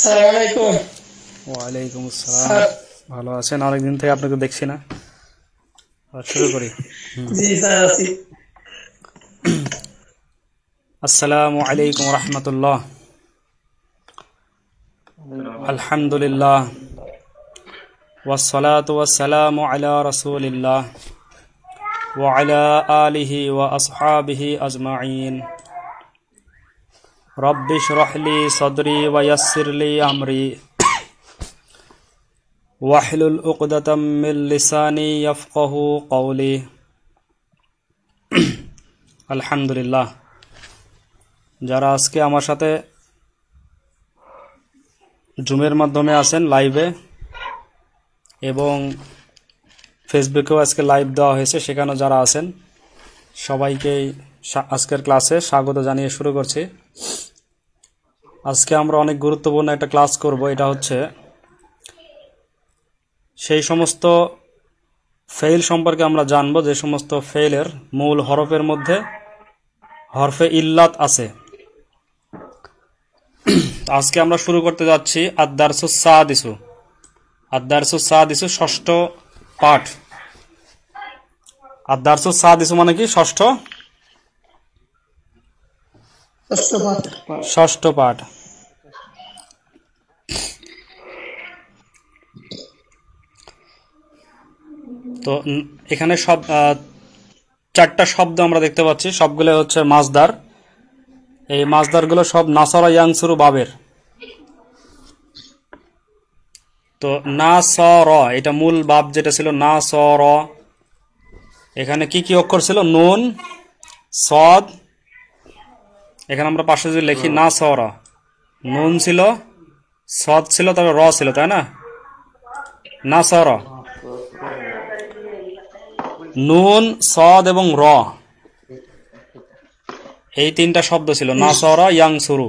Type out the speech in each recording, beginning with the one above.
আসসালামু আলাইকুম ওয়ালাইকুম আসসালাম। স্যার। ভালো আছেন? অনেকদিন থেকে আপনাকে দেখছি না। শুরু করি। জি স্যার, আছি। আসসালামু আলাইকুম রহমতুল্লাহ। আলহামদুলিল্লাহ ওয়াসসালাতু ওয়াসসালামু আলা রাসূলিল্লাহ ওয়া আলা আলিহি ওয়া আসহাবিহি আজমাইন। রব্বি ইশরাহ লি সাদরি ওয়া ইয়াসসির লি আমরি ওয়াহলুল উকদাতাম মিন লিসানি ইয়াফকাহু কওলি। আলহামদুলিল্লাহ, যারা আজকে আমার সাথে জুমের মাধ্যমে আছেন লাইভে এবং ফেসবুকেও আজকে লাইভ দেওয়া হয়েছে, সেখানে যারা আছেন সবাইকেই আজকের ক্লাসে স্বাগত জানিয়ে শুরু করছি। আজকে আমরা অনেক গুরুত্বপূর্ণ একটা ক্লাস করব। এটা হচ্ছে সেই সমস্ত ফেইল সম্পর্কে আমরা জানব যে সমস্ত ফেইলের মূল হরফের মধ্যে হরফে ইল্লাত আছে। আজকে আমরা শুরু করতে যাচ্ছি আদ-দারসুস সাদিসু। আদ-দারসুস সাদিসু ষষ্ঠ পাঠ। আদ-দারসুস সাদিসু মানে কি? ষষ্ঠ পাঠ। তো এখানে সব চারটা শব্দ আমরা দেখতে পাচ্ছি, সবগুলো হচ্ছে মাসদার। এই মাসদারগুলো সব নাসরা ইয়ানসুরু বাবের। তো নাসর, এটা মূল বাব যেটা ছিল নাসর, এখানে কি কি অক্ষর ছিল? নুন, সদ। এখানে আমরা পাশে যদি লিখি নাসর, নুন ছিল, সদ ছিল, তবে র ছিল, তাই না? নাসর, নুন, সদ এবং র, এই তিনটা শব্দ ছিল নাসরা ইয়ানসুরু।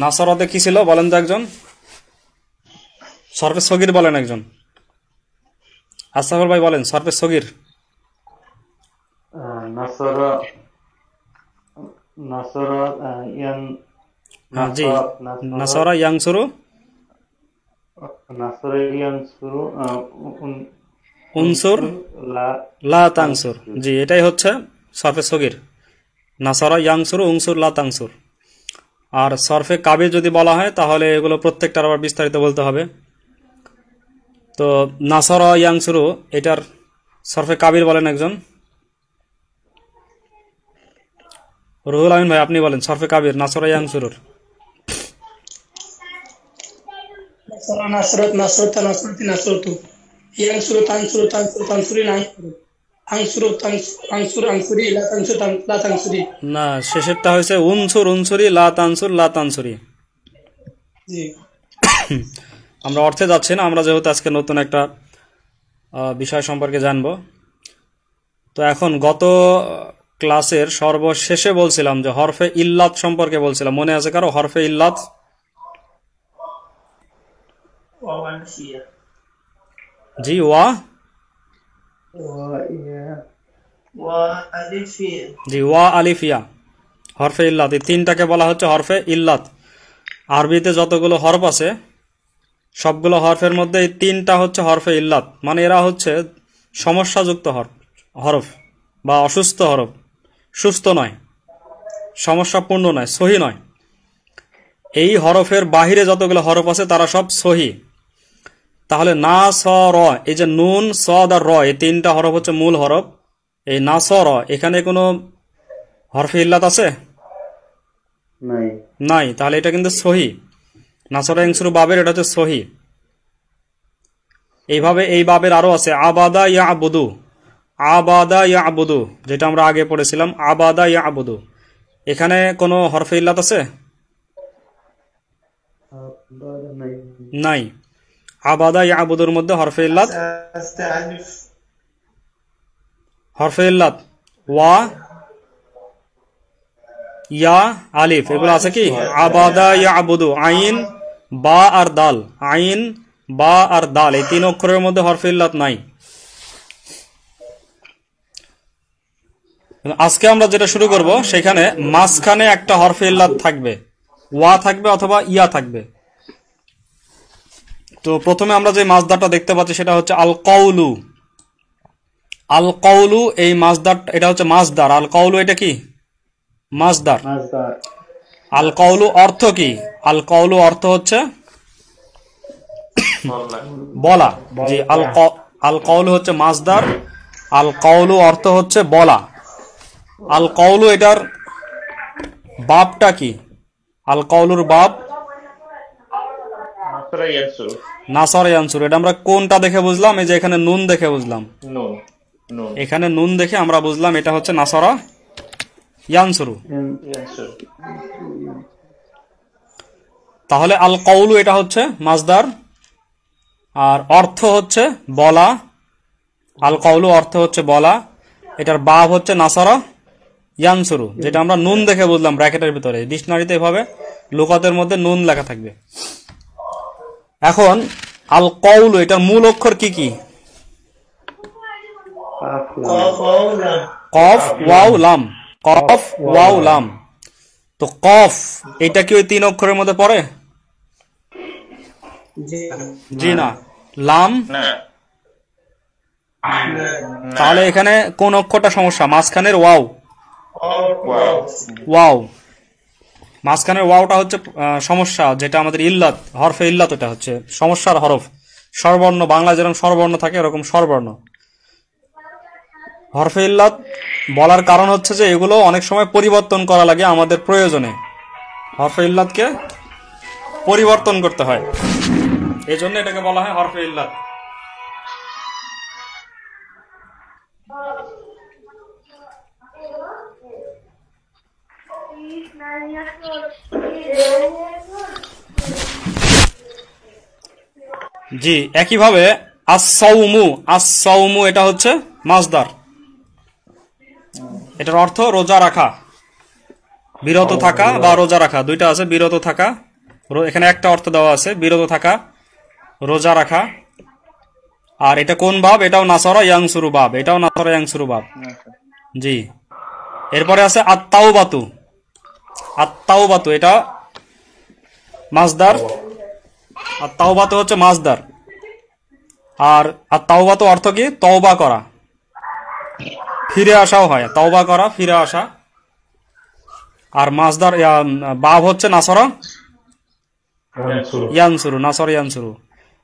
নাসরাতে কি ছিল বলেন তো একজন? সরফে সগীর বলেন একজন। আসাফর ভাই বলেন সরফে সগীর। জি, নাসরা ইয়ানসুরু, উনসুর লা তানসুর। জি, এটাই হচ্ছে সরফে সগীর। নাসরা ইয়ানসুরু উনসুর লা তানসুর। আর সরফে কাবির যদি বলা হয় তাহলে এগুলো প্রত্যেকটার আবার বিস্তারিত বলতে হবে। তো নাসরা ইয়ানসুরু, এটার সরফে কাবির বলেন একজন। রুহুল আমিন ভাই আপনি বলেন সরফে কাবির নাসরা ইয়ানসুরুর। নাসরত নাসরত নাসরতি নাসরতু ইয়ানসুরু তানসুরু তানসুরু তানসুরি নানসুরু আনসুরু আনসুর আনসুরি লা তানসুর লা তানসুরি। না, শেষেরটা হয়েছে উনসুর উনসুরি লা তানসুর লা তানসুরি। জি, আমরা অর্থে যাচ্ছি না, আমরা যেহেতু আজকে নতুন একটা বিষয় সম্পর্কে জানব। তো এখন গত ক্লাসের সর্বশেষে বলছিলাম যে হরফে ইল্লাত সম্পর্কে বলছিলাম, মনে আছে কারো? হরফে ইল্লাত জি, ওয়া জি, ওয়া আলিফিয়া, হরফে ইল্লাত, এই তিনটাকে বলা হচ্ছে হরফে ইল্লাত। আরবিতে যতগুলো হরফ আছে সবগুলো হরফের মধ্যে এই তিনটা হচ্ছে হরফে ইল্লাত, মানে এরা হচ্ছে সমস্যাযুক্ত হরফ বা অসুস্থ হরফ। সুস্থ নয়, সমস্যাপূর্ণ নয়, সহি নয়। এই হরফের বাহিরে যতগুলো হরফ আছে তারা সব সহি। তাহলে না স র, এই যে নুন, সদ আর র, এই তিনটা হরফ হচ্ছে মূল হরফ। এই না স র, এখানে কোনো হরফে ইল্লাত আছে? নাই। তাহলে এটা কিন্তু সহি। নাসরা ইয়ানসুরু বাবের এটা হচ্ছে সহি। এইভাবে এই বাবের আরো আছে আবাদা ইয়াবুদু, আবাদা ইয়াবুদু, যেটা আমরা আগে পড়েছিলাম আবাদা ইয়াবুদু। এখানে কোনো হরফে ইল্লাত আছে? নাই। আবাদা ইয়াবুদুর মধ্যে হরফে ইল্লাত, হরফে ইল্লাত ওয়া, ইয়া, আলিফ, এগুলো আছে কি? আবাদা ইয়াবুদু, আইন, বা আর দাল, আইন, বা আর দাল, এই তিন অক্ষরের মধ্যে হরফে ইল্লাত নাই। আজকে আমরা যেটা শুরু করব সেখানে মাঝখানে একটা হরফে ইল্লাত থাকবে, ওয়া থাকবে অথবা ইয়া থাকবে। তো প্রথমে আমরা যে মাসদারটা দেখতে পাচ্ছি সেটা হচ্ছে আল কওলু। আল কওলু এই মাসদার, এটা হচ্ছে মাসদার। আল কওলু এটা কি? মাসদার। আল কওলু অর্থ কি? আল কওলু অর্থ হচ্ছে বলা। জি, আল কওলু হচ্ছে মাসদার, আল কওলু অর্থ হচ্ছে বলা। আল কওলু এটার বাবটা কি? আল কওলুর বাব নাসর ইয়ানসুর। এটা আমরা কোনটা দেখে বুঝলাম? এই যে এখানে নুন দেখে বুঝলাম, এখানে নুন দেখে আমরা বুঝলাম এটা হচ্ছে নাসরা ইয়ানসুরু। তাহলে আল কওলু এটা হচ্ছে মাসদার, আর অর্থ হচ্ছে বলা। আল কওলু অর্থ হচ্ছে বলা, এটার বাব হচ্ছে নাসরা ইয়ানসুরু, যেটা আমরা নুন দেখে বুঝলাম ব্র্যাকেটের ভিতরে। ডিকশনারিতে এভাবে লুগাতের মধ্যে নুন লেখা থাকবে। এখন আল কওলু এটার মূল অক্ষর কি কি? কফ ওয়াও লাম। কফ ওয়াও লাম। তো কফ এটা কি ওই 3 অক্ষরের মধ্যে পড়ে? জি না। লাম? তাহলে এখানে কোন অক্ষরটা সমস্যা? মাঝখানের ওয়াও। ওয়াও, মাঝখানের ওয়াওটা হচ্ছে সমস্যা, যেটা আমাদের ইল্লাত, হরফে ইল্লাত। এটা হচ্ছে সমস্যার হরফ। স্বরবর্ণ, বাংলা যেরকম স্বরবর্ণ থাকে এরকম স্বরবর্ণ। হরফে ইল্লাত বলার কারণ হচ্ছে যে এগুলো অনেক সময় পরিবর্তন করা লাগে আমাদের প্রয়োজনে। হরফে ইল্লাতকে পরিবর্তন করতে হয়, এই জন্য এটাকে বলা হয় হরফে ইল্লাত। জি, একইভাবে আস-সাওমু। আস-সাওমু এটা হচ্ছে মাসদার, এটার অর্থ রোজা রাখা, বিরত থাকা বা রোজা রাখা, দুইটা আছে। বিরত থাকা, এখানে একটা অর্থ দেওয়া আছে, বিরত থাকা, রোজা রাখা। আর এটা কোন বাব? এটাও নাসরা ইয়ানসুরু বাব, এটাও নাসরা ইয়ানসুরু বাব। জি, এরপরে আছে আত-তাওবাতু। আত-তাওবাতু এটা মাসদার, আত-তাওবাতু হচ্ছে মাসদার। আর আত-তাওবাতু অর্থ কি? তওবা করা, ফিরে আসাও হয়। তওবা করা, ফিরে আসা। আর মাসদার বাব হচ্ছে নাসরা ইয়ানসুরু, নাসরা ইয়ানসুরু।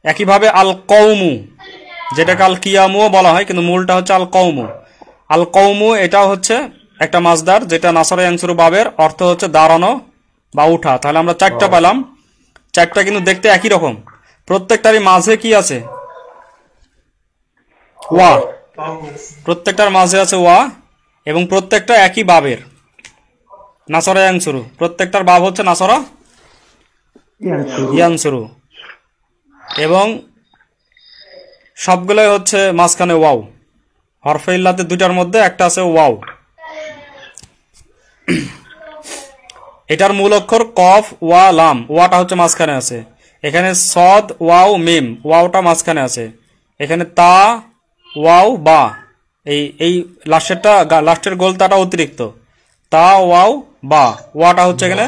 একইভাবে আল কওমু, যেটাকে আল কিয়ামুও বলা হয়, কিন্তু মূলটা হচ্ছে আল কওমু। আল কওমু এটাও হচ্ছে একটা মাসদার, যেটা নাসরা ইয়ানসুরু বাবের অর্থ হচ্ছে দাঁড়ানো বা উঠা। তাহলে আমরা 4টা পেলাম, 4টা কিন্তু দেখতে একই রকম। প্রত্যেকটারই মাঝে কি আছে? ওয়া। প্রত্যেকটার মাঝে আছে ওয়া, এবং প্রত্যেকটা একই বাবের, নাসরা ইয়ানসুরু। প্রত্যেকটার বাব হচ্ছে নাসরা ইয়ানসুরু, এবং সবগুলোই হচ্ছে মাঝখানে ওয়াও। হরফে ইল্লাতে 2টার মধ্যে একটা আছে ওয়াও। এটার মূল অক্ষর কফ ওয়া লাম, ওয়াটা হচ্ছে মাঝখানে আছে। এখানে সদ ওয়াও মিম, ওয়াওটা মাঝখানে আছে। এখানে তা ওয়াও বা, এই লাস্টের গোলতাটা অতিরিক্ত। তা ওয়াও বা, ওয়াটা হচ্ছে এখানে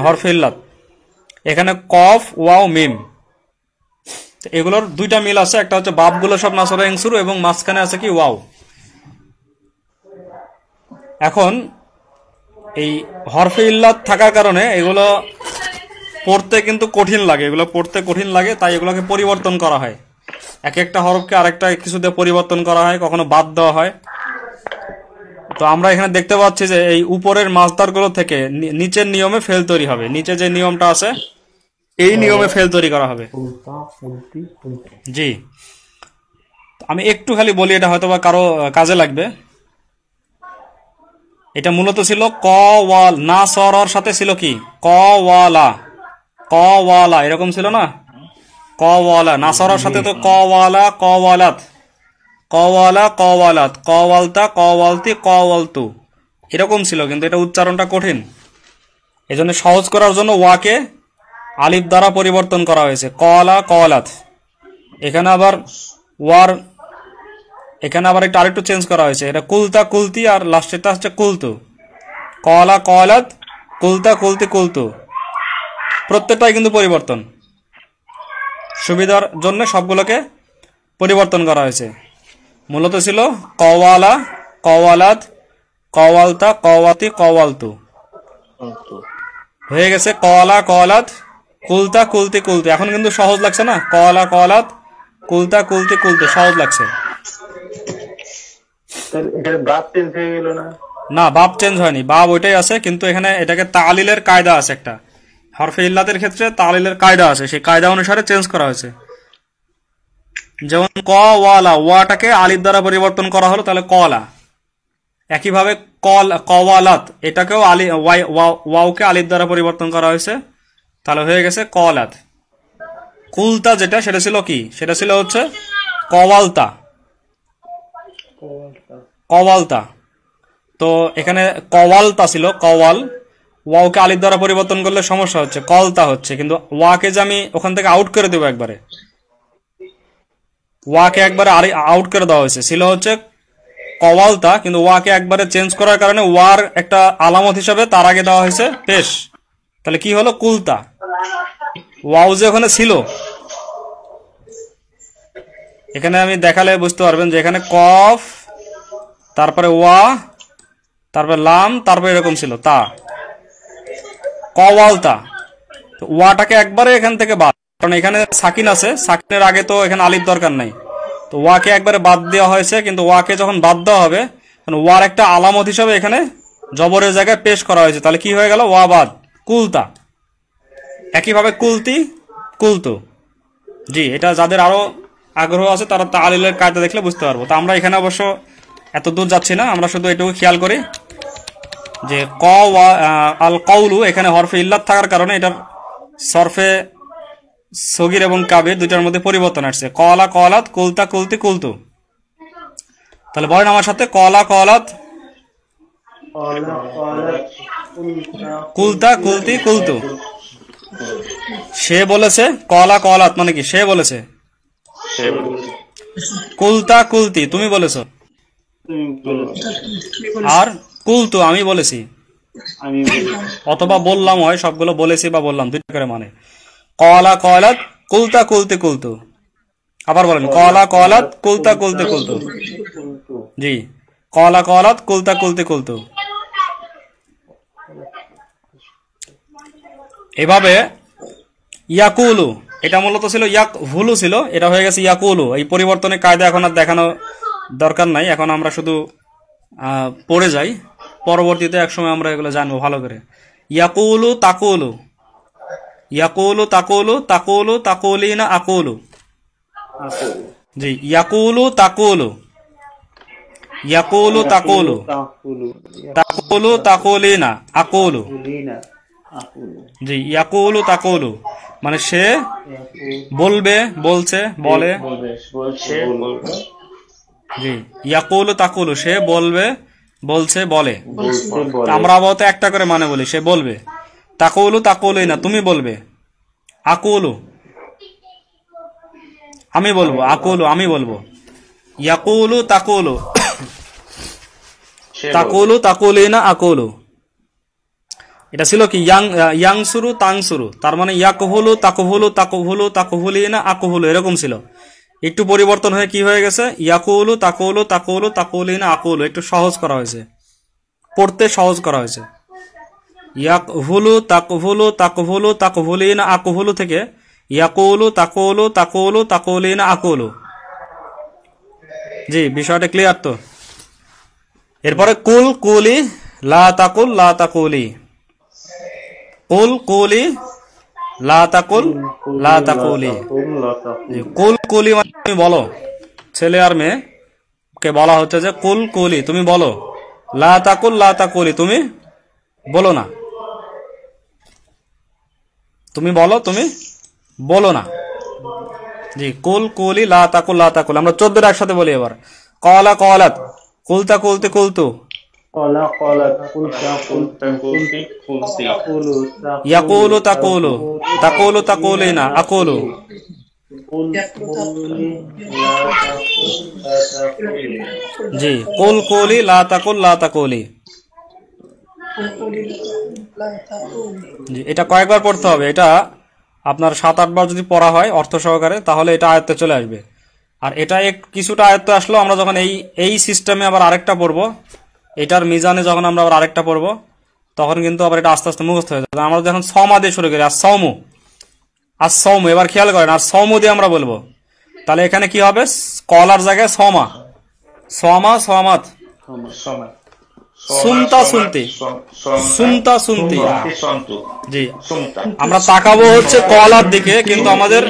হরফে ইল্লাত। এখানে কফ ওয়াও মিম, এগুলোর 2টা মিল আছে। একটা হচ্ছে বাবগুলো সব নাসরা ইয়ানসুরু, এবং মাঝখানে আছে কি? ওয়াও। এখন এই হরফে ইল্লাত থাকার কারণে এগুলো পড়তে কিন্তু কঠিন লাগে, তাই এগুলোকে পরিবর্তন করা হয়। এক একটা হরফকে আরেকটা কিছু দিয়ে পরিবর্তন করা হয়, কখনো বাদ দেওয়া হয়। তো আমরা এখানে দেখতে পাচ্ছি যে এই উপরের মাসদারগুলো থেকে নিচের নিয়মে ফেল তৈরি হবে। নিচে যে নিয়মটা আছে এই নিয়মে ফেল তৈরি করা হবে। জি, আমি একটু খালি বলি, এটা হয়তো বা কারো কাজে লাগবে। এটা মূলত ছিল ক ওয়াল, না সরর সাথে ছিল কি? ক ওয়ালা, ক ওয়ালা, এরকম ছিল না? ক ওয়ালা, না সরর সাথে তো ক ওয়ালা, ক ওয়ালাত, ক ওয়ালা, ক ওয়ালাত, ক ওয়ালতা, ক ওয়ালতি, ক ওয়ালতু, এরকম ছিল। কিন্তু এটা উচ্চারণটা কঠিন, এজন্য সহজ করার জন্য ওয়াকে আলিফ দ্বারা পরিবর্তন করা হয়েছে, কলা কলাত। এখানে আবার ওয়ার, এখানে আবার একটু আরেকটু চেঞ্জ করা হয়েছে, এটা কুলতা কুলতি, আর লাস্টেরটা হচ্ছে কুলতু। কলা কলাত, কুলতা কুলতি কুলতু, প্রত্যেকটাই কিন্তু পরিবর্তন। সুবিধার জন্য সবগুলোকে পরিবর্তন করা হয়েছে। মূলত ছিল কওয়ালা, কওয়ালাত, কওয়ালতা, কওয়াতি, কওয়ালতু। হয়ে গেছে কওয়ালা, কওয়ালাত, কুলতা, কুলতি, কুলতু। এখন কিন্তু সহজ লাগছে না? কওয়ালা, কওয়ালাত, কুলতা, কুলতি, কুলতু, সহজ লাগছে না? বাব চেঞ্জ হয়নি, বাব ওইটাই আছে, কিন্তু এখানে এটাকে তালিলের কায়দা আছে একটা। হরফে ইল্লাতের ক্ষেত্রে তালিলের কায়দা আছে, সেই কায়দা অনুসারে চেঞ্জ করা হয়েছে। যেমন কওয়ালা, ওয়াটাকে আলিফ দ্বারা পরিবর্তন করা হলো, তাহলে কওয়ালা। একইভাবে কওয়ালাত, এটাকেও ওয়াওকে আলিফ দ্বারা পরিবর্তন করা হয়েছে, তাহলে হয়ে গেছে কওয়ালাত। কুলতা যেটা, সেটা ছিল কি? সেটা ছিল হচ্ছে কওয়ালতা, কওয়ালতা। তো এখানে কওয়ালতা ছিল, কওয়াল, ওয়াওকে আলিফ দ্বারা পরিবর্তন করলে সমস্যা হচ্ছে, কলতা হচ্ছে। কিন্তু ওয়াকে যে আমি ওখান থেকে আউট করে দেবো একবারে, ওয়াকে একবারে আউট করে দেওয়া হয়েছে, ছিল হচ্ছে কওয়ালতা, কিন্তু ওয়াকে একবারে চেঞ্জ করার কারণে ওয়ার একটা আলামত হিসাবে তার আগে দেওয়া হয়েছে পেশ, তাহলে কি হলো? কুলতা। ওয়াও যে ওখানে ছিল, এখানে আমি দেখালে বুঝতে পারবেন যে এখানে কফ, তারপরে ওয়া, তারপরে লাম, তারপরে এরকম ছিল তা, কওয়ালতা। ওয়াটাকে একবারে এখান থেকে বাদ, কারণ এখানে সাকিন আছে, সাকিনের আগে তো এখানে আলিফ দরকার নাই, তো ওয়াকে একবারে বাদ দেওয়া হয়েছে। কিন্তু ওয়াকে যখন বাদ দেওয়া হবে, ওয়ার একটা আলামত হিসাবে এখানে জবরের জায়গায় পেশ করা হয়েছে, তাহলে কি হয়ে গেল? ওয়া বাদ, কুলতা। একইভাবে কুলতি, কুলতু। জি, এটা যাদের আরো আগ্রহ আছে তারা তালিলের কায়দা দেখলে বুঝতে পারবো। তো আমরা এখানে অবশ্য এত দূর যাচ্ছি না, আমরা শুধু এটুকু খেয়াল করি যে আল কওলু এখানে হরফে ইল্লাত থাকার কারণে এটার সরফে সগীর এবং কাবির দুইটার মধ্যে পরিবর্তন আসছে। কওয়ালা, কওয়ালাত, কুলতা, কুলতি, কুলতু। তাহলে বলেন আমার সাথে, কওয়ালা, কওয়ালাত, কুলতা, কুলতি, কুলতু। সে বলেছে, কওয়ালা, কওয়ালাত মানে কি? সে বলেছে। কুলতা, কুলতি তুমি বলেছো, আর কুলতু আমি বলেছি, অথবা বললাম, হয় সবগুলো বলেছি বা বললাম, দুইটা করে মানে। কওয়ালা, কওয়ালাত, কুলতা, কুলতি, কুলতু। আবার বলেন, কওয়ালা, কওয়ালাত, কুলতা, কুলতি, কুলতু। জি, কওয়ালা, কওয়ালাত, কুলতা, কুলতি, কুলতু। এভাবে ইয়াকুলু, এটা মূলত ছিল ইয়াকভুলু ছিল, এটা হয়ে গেছে ইয়াকুলু। এই পরিবর্তনের কায়দা এখন আর দেখানো দরকার নাই, এখন আমরা শুধু পড়ে যাই, পরবর্তীতে একসময় আমরা এগুলো জানবো ভালো করে। ইয়াকুলু, তাকুলু, ইয়াকুলু, তাকুলু, তাকুলু, তাকুলিনা, আকুলু। জি, ইয়াকুলু, তাকুলু, ইয়াকুলু, তাকুলু, তাকুলু, তাকুলিনা, আকুলু। জি, ইয়াকুলু, তাকুলু মানে সে বলবে, বলছে, বলে। জি, ইয়াকুলু, তাকুলু সে বলবে, বলছে, বলে। আমরা আবার একটা করে মানে বলি, সে বলবে। তাকুলু, তাকুলিনা তুমি বলবে। আকুলু আমি বলবো, আকুলু আমি বলবো। ইয়াকুলু, তাকুলু, তাকুলু, তাকুলিনা, আকুলু। এটা ছিল কি? ইয়াংসুরু, তাংসুরু, তার মানে ইয়াকহুলু, তাকহুলু, তাকহুলু, তাকহুলিনা, আকুহুলু, এরকম ছিল। একটু পরিবর্তন হয়ে কি হয়ে গেছে? ইয়াকুলু, তাকুলু, তাকুলু, তাকুলিনা, আকুলু। একটু সহজ করা হয়েছে, পড়তে সহজ করা হয়েছে। ইয়াকহুলু, তাকহুলু, তাকহুলু, তাকহুলিনা, আকুহুলু থেকে ইয়াকুলু, তাকুলু, তাকুলু, তাকুলিনা, আকুলু। জি, বিষয়টা ক্লিয়ার তো? এরপরে কুল, কুলি, লা তাকুল, লা তাকুলি। কুল, কুলি, লা তাকুল, লা তাকুলি। কুল, কুলি মানে তুমি বলো, ছেলে আর মেয়ে কে বলা হচ্ছে যে কুল, কুলি তুমি বলো। লা তাকুল, লা তাকুলি তুমি বলো না। তুমি বলো, তুমি বলো না। জি, কুল, কুলি, লা তাকুল, লা তাকুল। আমরা 14টা একসাথে বলি এবার। কওয়ালা, কওয়ালাত, কুলতা, কুলতি, কুলতু। ইয়াকুলু, তাকুলু, তাকুলু, তাকুলিনা, আকুলু। জি, কুল, কুলি, লা তাকুল, লা তাকুলি। জি, এটা কয়েকবার পড়তে হবে। এটা আপনার 7-8 বার যদি পড়া হয় অর্থ সহকারে, তাহলে এটা আয়ত্তে চলে আসবে। আর এটা কিছুটা আয়ত্তে আসলো, আমরা যখন এই সিস্টেমে আবার আরেকটা পড়বো, এটার মিজানে যখন আমরা আবার আরেকটা পড়বো, তখন কিন্তু আবার এটা আস্তে আস্তে মুখস্থ হয়ে যাবে। আমরা যখন সমা দিয়ে শুরু করি, আর সৌমু, এবার খেয়াল করেন, আর সৌমু দিয়ে আমরা বলবো, তাহলে এখানে কি হবে? কলার জায়গায় সমা, সমাত, সুনতা সুনতি, সুনতা সুনতি। জি, আমরা তাকাবো হচ্ছে কলার দিকে, কিন্তু আমাদের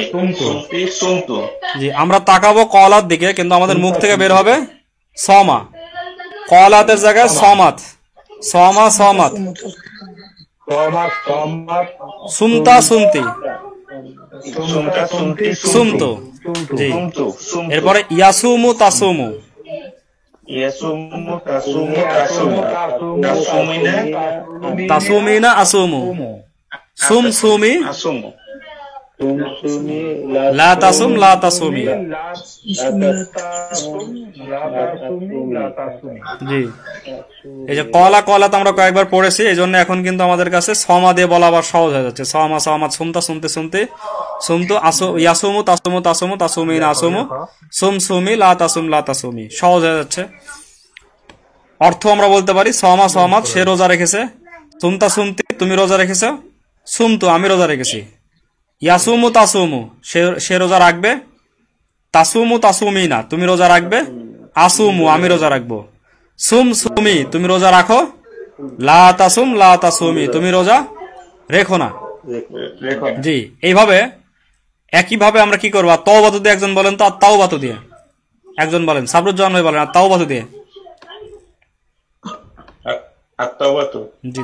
জি আমরা তাকাবো কলার দিকে, কিন্তু আমাদের মুখ থেকে বের হবে সমা। কলাতের জায়গায় সমাত, সমাত, সুমতা সুমতি, সুমতো। জি, এরপরে ইয়াসুমু তাসুমু, তাসুমিনা আসুমু, সুমি, লা তাসুমি। জি, এই যে কলা আমরা কয়েকবার পড়েছি, এই জন্য এখন কিন্তু আমাদের কাছে সমা দিয়ে বলা আবার সহজ হয়ে যাচ্ছে। সমা সুমতা সুমতে সুমতু ইয়াসুমু তাসুমিনা আসুমু, সুমি লা তাসুমি, সহজ হয়ে যাচ্ছে। অর্থ আমরা বলতে পারি সমাত, সে রোজা রেখেছে, সুমতা সুমতি, তুমি রোজা রেখেছ, সুমতু, আমি রোজা রেখেছি, ইয়াসুমু তাসুমু, সে রোজা রাখবে, তাসুমিনা, তুমি রোজা রাখবে, আসুমু, আমি রোজা রাখবো, সুমি, তুমি রোজা রাখো, লা তাসুমি, তুমি রোজা রেখো না। জি, এইভাবে একইভাবে আমরা কি করবো? তাওবাতু দিয়ে একজন বলেন তো, আর তাওবাতু দিয়ে একজন বলেন, সাবরুজ্জামান ভাই বলেন, আর তাওবাতু দিয়ে। জি,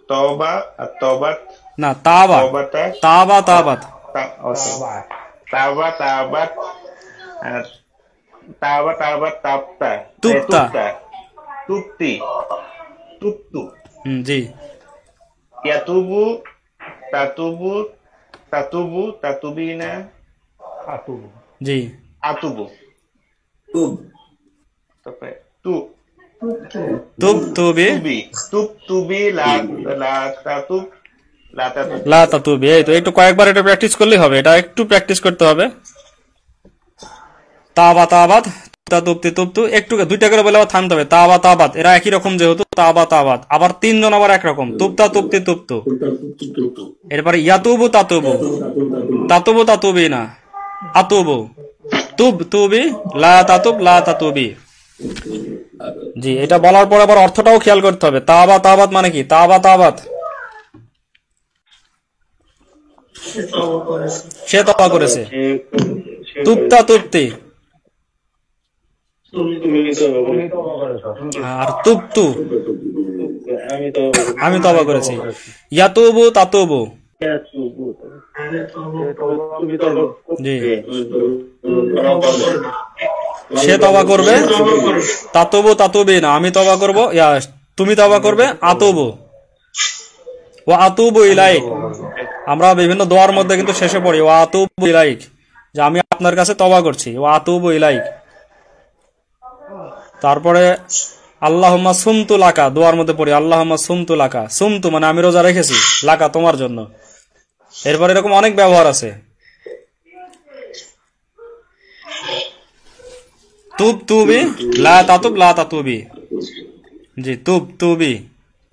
তওবা, তওবাত না, তাবাত, তাবাত, তাবতা, তুপ্তা, তুপ্তি, তুপ্তু। জি, ইয়াতুবু, তাতুবিনা, জি, আতুবু, তারপরে তুবতুবি, লা তাতুবি। এই তো একটু কয়েকবার এটা প্র্যাকটিস করলেই হবে, এটা একটু প্র্যাকটিস করতে হবে। তাবাত, তুপ্তু, একটু 2টা করে বলে আবার থামতে হবে। তাবাত, এরা একই রকম যেহেতু, তাবাত, আবার 3 জন আবার একরকম, তুপ্তু। এরপরে ইয়াতুবু, তাতুবিনা, আতুবু, তুবি, লা তাতুবি। জি, এটা বলার পর আবার অর্থটাও খেয়াল করতে হবে। তাবাত মানে কি? তাবাত, সে তওবা করেছে, তুপ্তি, আর তুপ্তু, আমি তওবা করেছি। ইয়াতুবু, তাতুবু। জি, সে তওবা করবে, তাতুবিনা, আমি তওবা করব, তুমি তওবা করবে, আতুবু, ওয়া আতুবু ইলাইক। আমরা বিভিন্ন দোয়ার মধ্যে কিন্তু শেষে পড়ি ওয়া আতুবু ইলাইক, যে আমি আপনার কাছে তওবা করছি, ওয়া আতুবু ইলাইক। তারপরে আল্লাহুম্মা সুমতু লাকা, দোয়ার মধ্যে পড়ি আল্লাহুম্মা সুমতু লাকা, সুমতু মানে আমি রোজা রেখেছি, লাকা তোমার জন্য। এরপর এরকম অনেক ব্যবহার আছে। তুবি, লা তাতুবি। জি,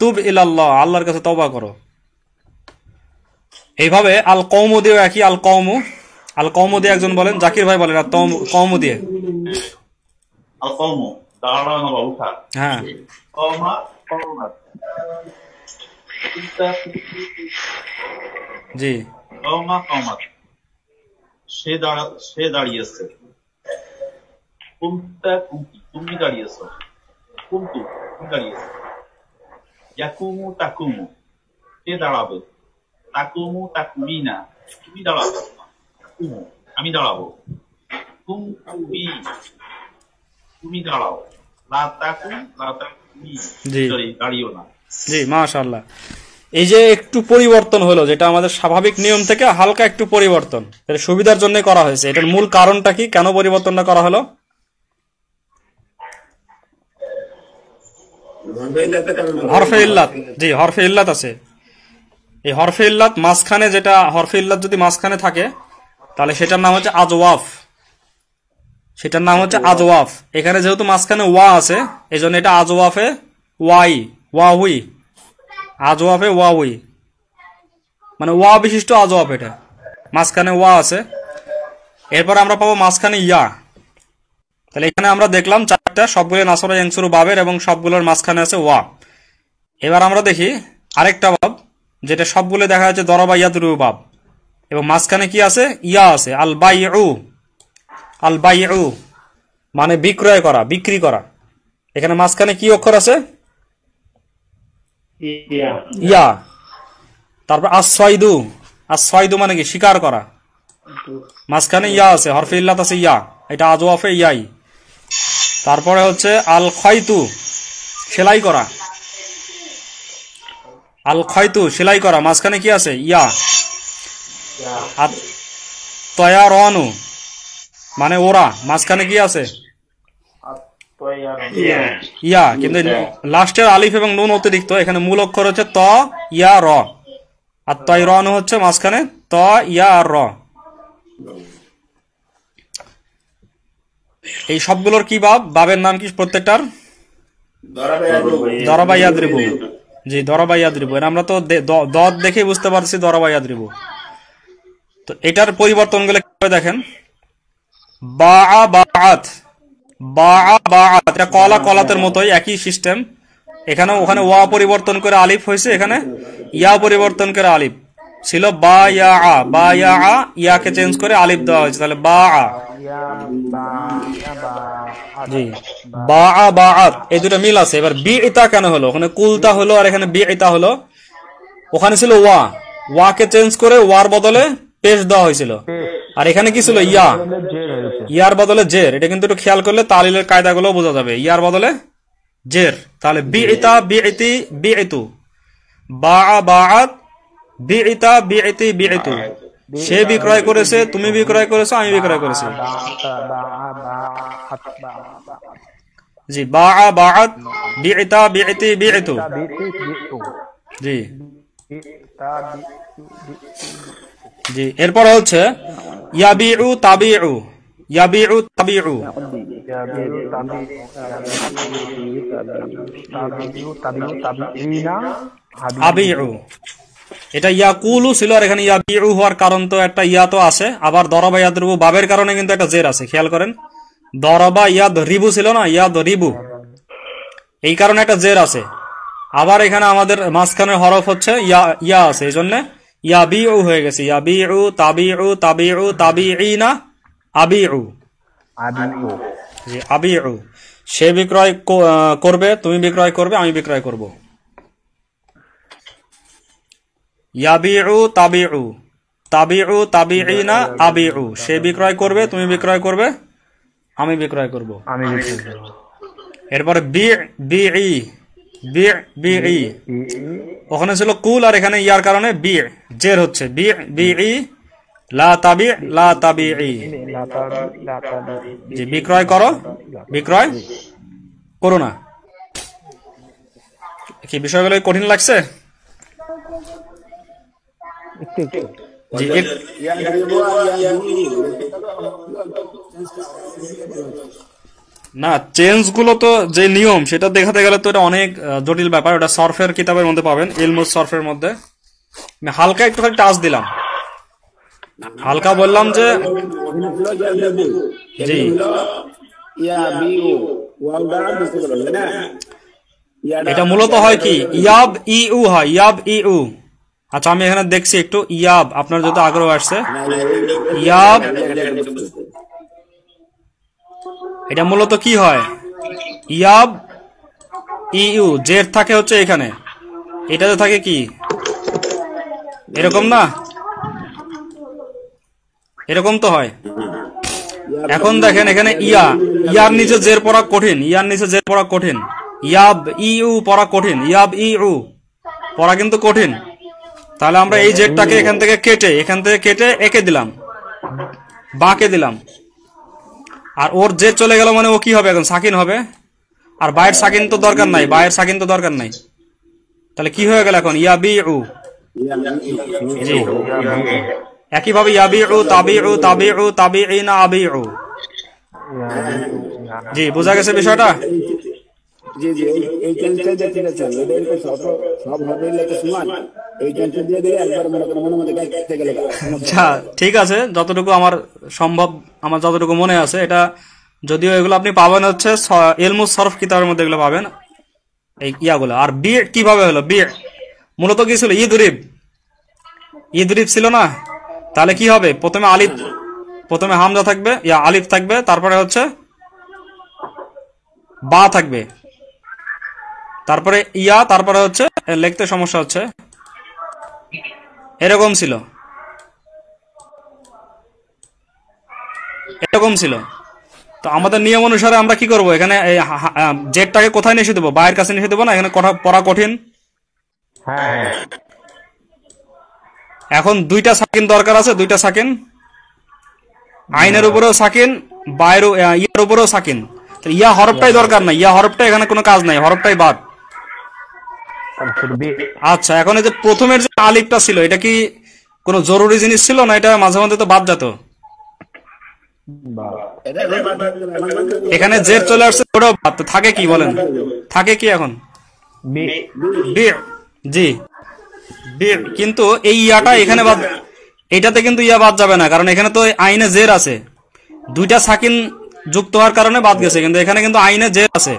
তুব ইলাল্লাহ, আল্লাহর কাছে তওবা করো। এইভাবে আল কওমু দিয়ে একই, আল কওমু দিয়ে একজন বলেন, জাকির ভাই বলেন, আর কওমু দিয়ে। আল কওমু, দাঁড়ানো বা উঠা। হ্যাঁ, জি, সে দাঁড়িয়েছে, তুমি দাঁড়িয়েছ, তুমি দাঁড়িয়েছ। ইয়াকুমু, তাকুমু, সে দাঁড়াবে, তাকুমিনা, তুমি দাঁড়াবে, আমি দাঁড়াবো, তুমি দাঁড়াও, দাঁড়িও না। জি, মাশাআল্লাহ। এই যে একটু পরিবর্তন হলো, যেটা আমাদের স্বাভাবিক নিয়ম থেকে হালকা একটু পরিবর্তন, এর সুবিধার জন্য করা হয়েছে। এটার মূল কারণটা কি, কেন পরিবর্তনটা করা হলো? হরফে ইল্লাত। জি, হরফে ইল্লাত আছে। এই হরফে ইল্লাত মাঝখানে যেটা হরফে ইল্লাত যদি মাঝখানে থাকে তাহলে সেটার নাম হচ্ছে আজওয়াফ, সেটার নাম হচ্ছে আজওয়াফ। এখানে যেহেতু মাঝখানে ওয়া আছে এই জন্য এটা আজওয়াফে ওয়াহুই, আজওয়াফে ওয়াহুই মানে ওয়া বিশিষ্ট আজওয়াফ, এটা মাঝখানে ওয়া আছে। এরপর আমরা পাবো মাঝখানে ইয়া। তাহলে এখানে আমরা দেখলাম চারটা, সবগুলো নাসরা ইয়ানসুরু বাবের এবং সবগুলোর মাঝখানে আছে ওয়া। এবার আমরা দেখি আরেকটা বাব যেটা সবগুলো দেখা যাচ্ছে দরাবা ইয়াদরিবু বাব এবং মাঝখানে কি আছে? ইয়া আছে। আল বাইউ মানে বিক্রয় করা, বিক্রি করা। এখানে মাঝখানে কি অক্ষর আছে? ইয়া। তারপর আসসাইদু মানে কি? শিকার করা। মাঝখানে ইয়া আছে, হরফে ইল্লাত আছে ইয়া, এটা আজওয়াফে ইয়াই। তারপরে হচ্ছে আল খয়তু সেলাই করা, আল খয়তু সেলাই করা, মাঝখানে কি আছে? ইয়া। আর তয়ারনু মানে ওরা, মাঝখানে কি আছে? ইয়া, কিন্তু লাস্টের আলিফ এবং নুন অতিরিক্ত, এখানে মূল অক্ষর হচ্ছে ত ইয়া র, আর তয়রনু হচ্ছে মাঝখানে ত ইয়া আর র। এই সবগুলোর কি বাব? বাবের নাম কি প্রত্যেকটার? দরাবা ইয়াদরিবু। জি, দরাবা ইয়াদরিবু। এর আমরা তো দদ দেখে বুঝতে পারছি দরাবা ইয়াদরিবু। তো এটার পরিবর্তন গুলো কিভাবে দেখেন? বাআ বাআত, এটা কলাতের মতোই, একই সিস্টেম। এখানে ওখানে ওয়া পরিবর্তন করে আলিফ হয়েছে, এখানে ইয়া পরিবর্তন করে আলিফ ছিল বা ইয়া ইয়াকে চেঞ্জ করে আলিফ দেওয়া হয়েছে, তাহলে বা। জি, বাআত এই দুটো মিল আছে। এবার বিইতা কেন হলো? ওখানে কুলতা হলো আর এখানে বিইতা হলো। ওখানে ছিল ওয়াকে চেঞ্জ করে ওয়ার বদলে পেশ দেওয়া হয়েছিল, আর এখানে কি ছিল? ইয়ার বদলে জের। এটা কিন্তু একটু খেয়াল করলে তালিলের কায়দাগুলো বোঝা যাবে। ইয়ার বদলে জের, তাহলে বিইতা বিইতি বিইতু, বাআত বিইতা বিইতি বিইতু। সে বিক্রয় করেছে, তুমি বিক্রয় করেছো, আমি বিক্রয় করেছি। জি, বাআত বিইতা বিইতি বিইতু। জি জি, এরপর হচ্ছে ইয়াবিউ তাবিউ, আবিউ। এটা ইয়াকুলু ছিল আর এখানে ইয়াবিউ হওয়ার কারণ তো একটা ইয়া তো আছে, আবার দরাবা ইয়াদরিবু বাবের কারণে কিন্তু একটা জের আছে, খেয়াল করেন। দরাবা ইয়াদরিবু ছিল না, ইয়াদরিবু, এই কারণে একটা জের আছে। আবার এখানে আমাদের মাঝখানের হরফ হচ্ছে ইয়া আছে, এই জন্য ইয়াবিউ হয়ে গেছে। ইয়াবিউ তাবিইনা আবিউ। জি, আবিউ। সে বিক্রয় করবে, তুমি বিক্রয় করবে, আমি বিক্রয় করব। ইয়াবিউ তাবিইনা আবিউ। সে বিক্রয় করবে, তুমি বিক্রয় করবে, আমি বিক্রয় করব। এরপরে বিই, ওখানে ছিল কুল আর এখানে ইয়ার কারণে জের হচ্ছে বিই লা তাবিই। জি, বিক্রয় করো, বিক্রয় করো না। কি বিষয়গুলো কঠিন লাগছে? জি, না, চেঞ্জ গুলো তো যে নিয়ম সেটা দেখাতে গেলে তো এটা অনেক জটিল ব্যাপার। ওটা সরফের কিতাবের মধ্যে পাবেন, ইলমুস সরফের মধ্যে। হালকা একটু টাচ দিলাম, হালকা বললাম যে জি এটা মূলত হয় কি ইয়াব ইউ হয়, ইয়াব ইউ। আচ্ছা, আমি এখানে দেখছি একটু ইয়াব, আপনার যত আগ্রহ আসছে। ইয়াব এটা মূলত কি হয়? ইয়াব ইউ, জের থাকে হচ্ছে এখানে, এটাতে থাকে কি এরকম না, এরকম তো হয়। এখন দেখেন এখানে ইয়ার নিচে জের পড়া কঠিন, ইয়ার নিচে জের পড়া কঠিন। ইয়াব ইউ পড়া কঠিন, ইয়াব ইউ পড়া কিন্তু কঠিন। তাহলে আমরা এই জেরটাকে এখান থেকে কেটে একে দিলাম, বাকে দিলাম, আর ওর জের চলে গেল মানে ও কি হবে? এখন সাকিন হবে। আর বায়ের সাকিন তো দরকার নাই, তাহলে কি হয়ে গেল এখন? ইয়াবিউ, জি একইভাবে ইয়াবিউ তাবিউ তাবিউ তাবিইনা আবিউ। জি বোঝা গেছে বিষয়টা? জি জি এই টেন্সটা দেখতে গেছেন এটা এরকম সব হবে লেখা সমান এই টেন্সটা দিয়ে দিলে একবার মনে করেন মনে মধ্যে গাইতে গেলে আচ্ছা ঠিক আছে, যতটুকু আমার সম্ভব, আমার যতটুকু মনে আছে এটা, যদিও এগুলো আপনি পাবেন হচ্ছে ইলমুস সরফ কিতাবের মধ্যে এগুলো পাবেন এই ইয়াগুলো। আর বি কিভাবে হলো? বি মূলত কি ছিল? ইদরিব, ইদরিব ছিল না? তাহলে কি হবে? প্রথমে আলিফ, প্রথমে হামজা থাকবে, ইয়া আলিফ থাকবে, তারপরে হচ্ছে বা থাকবে, তারপরে ইয়া, তারপরে হচ্ছে লিখতে সমস্যা হচ্ছে, এরকম ছিল, এরকম ছিল। তো আমাদের নিয়ম অনুসারে আমরা কি করব? এখানে জেডটাকে কোথায় নিয়ে দেবো? বায়ের কাছে নিয়ে দেবো না? এখানে পড়া কঠিন। এখন দুইটা সাকিন দরকার আছে, দুইটা সাকিন, আইনের উপরেও সাকিন, বায়ের ইয়ার উপরেও সাকিন। ইয়া হরফটাই দরকার নাই, ইয়া হরফটা এখানে কোনো কাজ নাই, হরফটাই বাদ। আচ্ছা এখন এই যে প্রথমের যে আলিফটা ছিল, এটা কি কোনো জরুরি জিনিস ছিল না? এটা মাঝে মধ্যে তো বাদ যেত। এখানে জেড চলে আসছে, ওটাও বাদ। তো থাকে কি বলেন? থাকে কি এখন? জি বি, কিন্তু এই ইয়াটা এখানে বাদ, এটাতে কিন্তু ইয়া বাদ যাবে না, কারণ এখানে তো আইনে জের আছে, দুইটা সাকিন যুক্ত হওয়ার কারণে বাদ গেছে, কিন্তু এখানে কিন্তু আইনে জের আছে,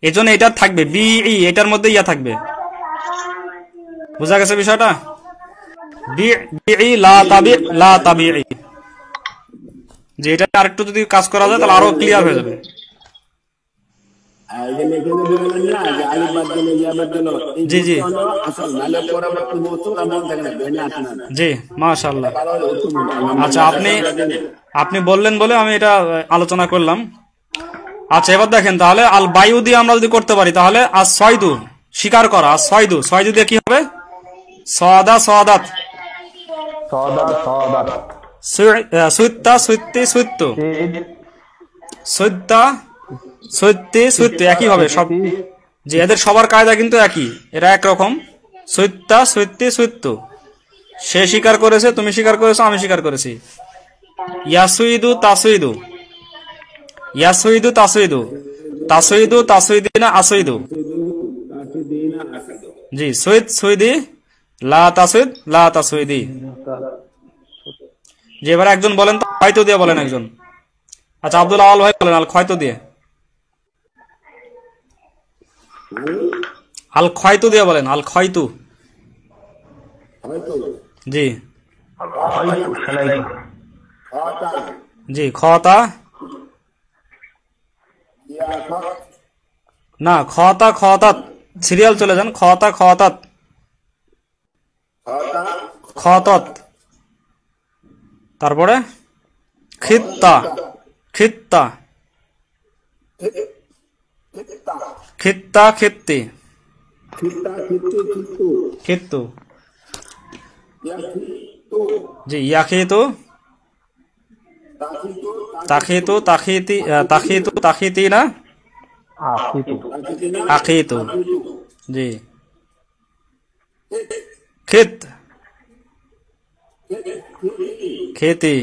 এই জন্য এটা থাকবে বি, এটার মধ্যে ইয়া থাকবে। বুঝা গেছে বিষয়টা? বি লা তাবি লা তাবি। যে এটা আরেকটু যদি কাজ করা যায় তাহলে আরো ক্লিয়ার হয়ে যাবে। জি জি জি মাশাআল্লাহ। আচ্ছা আপনি বললেন বলে আমি এটা আলোচনা করলাম। আচ্ছা এবার দেখেন, তাহলে আল বায়ু দিয়ে আমরা যদি করতে পারি, তাহলে আস সয়দু স্বীকার করা, আস সয়দু, সয়দু দিয়ে কি হবে? সদা সদাত, সুইত্তা সুইত্তি সুইত্তু, সুইত্তা সুইত্তি সুইত্তু, একই হবে সব। যে এদের সবার কায়দা কিন্তু একই, এরা একরকম। সুইত্তা সুইত্তি সুইত্তু, সে স্বীকার করেছে, তুমি স্বীকার করেছো, আমি স্বীকার করেছি। ইয়াসুইদু তাসুইদু, ইয়াসুইদু তাসুইদু, তাসুইদু তাসুইদিনা আসুইদু। জি সুইদ সুইদি, লা তাসুইদ লা তাসুইদি। যে এবার একজন বলেন তো, খয়তো দিয়ে বলেন একজন। আচ্ছা আব্দুল আওয়াল ভাই বলেন আল খয়তো দিয়ে, আল খয়তো দিয়ে বলেন, আল খয়তু। জি জি খতা না, খতা খতাত, সিরিয়াল চলে যান, খতা খতাত, খতত, তারপরে খিত্তা খিত্তা, খিত্তা খিত্তি, খিত্তু। জি ইয়াখিতু তাখিতু তাখিতি, তাখিতু তাখিতিনা আখিতু। জি খিত খেতি।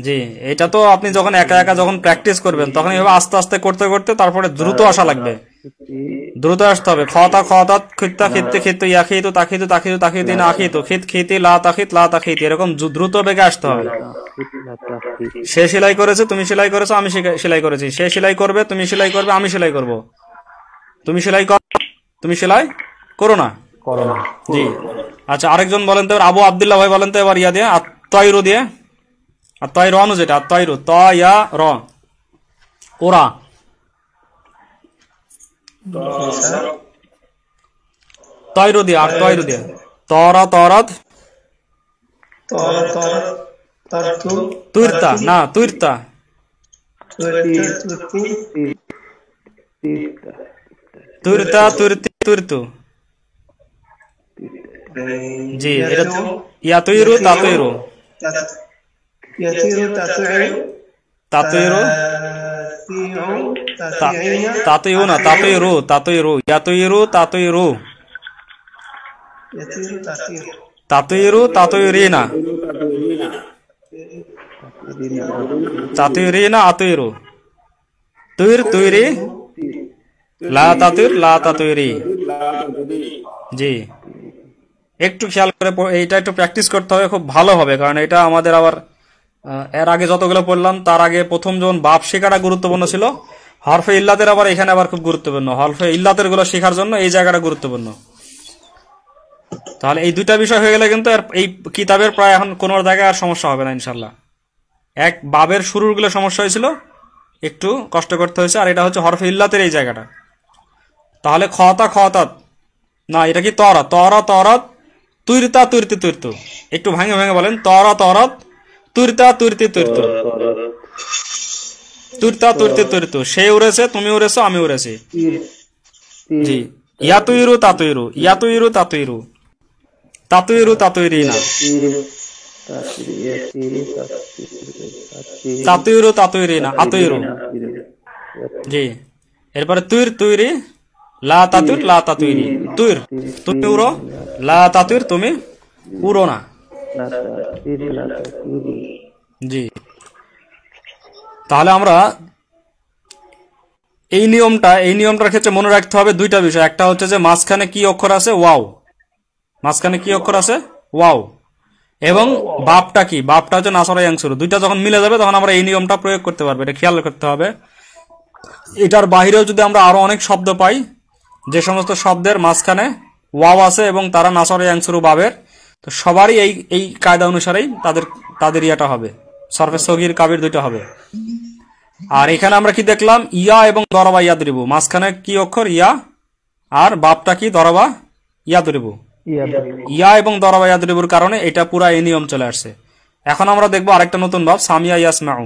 জি এটা তো আপনি যখন একা একা যখন প্র্যাকটিস করবেন, তখন এইভাবে আস্তে আস্তে করতে করতে তারপরে দ্রুত আসা লাগবে, দ্রুত আসতে হবে। খতা খতাত খিত্তা খিত্তি খিত্তু ইয়াখিতু তাখিতু তাখিতু তাখিতিনা আখিতু খিত খিতি লা তাখিত লা তাখিতি, এরকম দ্রুত বেগে আসতে হবে। সে সেলাই করেছে, তুমি সেলাই করেছো, আমি সেলাই করেছি। সে সেলাই করবে, তুমি সেলাই করবে, আমি সেলাই করব। তুমি সেলাই কর, তুমি সেলাই করো না। জি আচ্ছা আরেকজন বলেন তো, আবু আব্দুল্লাহ ভাই বলেন তো এবার ইয়া দিয়ে, আত্তাইরু দিয়ে, আত্তাইরু অনু যেটা, আত্তাইরু ত ইয়া র, ওরা। তয়রু দিয়ে, আর তয়রু দিয়ে, তরা তরাত, তুইরতা না, তুইরতা, তুইরতা তুইরতি তুইরতু। জি এটা ইয়াতুইরু তাতুইরু, তাতুইরু তাতুইরু না, তাতুইরু তাতুইরু, ইয়াতুইরু তাতুইরু। তাতুইরু তাতুইরিনা, তাতুইরিনা আতুইরু, তুইর তুইরি, লা তাতুইর লা তাতুইরি। জি, একটু খেয়াল করে এইটা একটু প্র্যাকটিস করতে হবে, খুব ভালো হবে, কারণ এটা আমাদের আবার এর আগে যতগুলো পড়লাম তার আগে প্রথম যখন বাপ শেখাটা গুরুত্বপূর্ণ ছিল, হরফে ইল্লাতের আবার এখানে আবার খুব গুরুত্বপূর্ণ, হরফে ইল্লাতের গুলো শেখার জন্য এই জায়গাটা গুরুত্বপূর্ণ। তাহলে এই দুইটা বিষয় হয়ে গেলে কিন্তু এই কিতাবের প্রায় এখন কোনো জায়গায় আর সমস্যা হবে না ইনশাল্লাহ। এক বাবের শুরুর গুলো সমস্যা হয়েছিল, একটু কষ্ট করতে হয়েছে, আর এটা হচ্ছে হরফে ইল্লাতের এই জায়গাটা। তাহলে খতা খতাত, না এটা কি তরা তরা তরাত, তুইরতা তুইরতি তুইরতু, একটু ভাঙে ভাঙে বলেন, তরা তরাত, তুইরতা তুইরতি তুইরতু, তুইরতা তুইরতি তুইরতু, সে উড়েছে, তুমি উড়েছো, আমি উড়েছি। জি, ইয়াতুইরু তাতুইরু, ইয়াতুইরু তাতুইরু, তাতুইরু তাতুইরিনা, তাতুইরু তাতুইরিনা আতুইরু। জি, এরপরে তুইর তুইরি, লা তাতুইর লা তাতুইরি, তুইর তুমি উড়ো, লা তাতুইর তুমি উড়ো না। জি, তাহলে আমরা এই নিয়মটার ক্ষেত্রে মনে রাখতে হবে দুইটা বিষয়। একটা হচ্ছে যে মাঝখানে কি অক্ষর আছে, ওয়াও, মাঝখানে কি অক্ষর আছে, ওয়াও, এবং বাপটা কি, বাপটা হচ্ছে নাসরা ইয়াংসুরু। দুইটা যখন মিলে যাবে তখন আমরা এই নিয়মটা প্রয়োগ করতে পারবো, এটা খেয়াল করতে হবে। এটার বাহিরেও যদি আমরা আরো অনেক শব্দ পাই, যে সমস্ত শব্দের মাঝখানে ওয়াও আছে এবং তারা নাসরা ইয়াংসুরু বাবের, তো সবারই এই কায়দা অনুসারেই তাদের ইয়াটা হবে, সরফে সগীর কাবির দুইটা হবে। আর এখানে আমরা কি দেখলাম, ইয়া এবং দরবা ইয়াদরিবু, মাঝখানে কি অক্ষর, ইয়া, আর বাপটা কি, দরবা ইয়াদরিবু। ইয়া এবং দরবা ইয়াদরিবুর কারণে এটা পুরা এই নিয়ম চলে আসছে। এখন আমরা দেখবো আরেকটা নতুন ভাব, সামিয়া ইয়াসমাউ,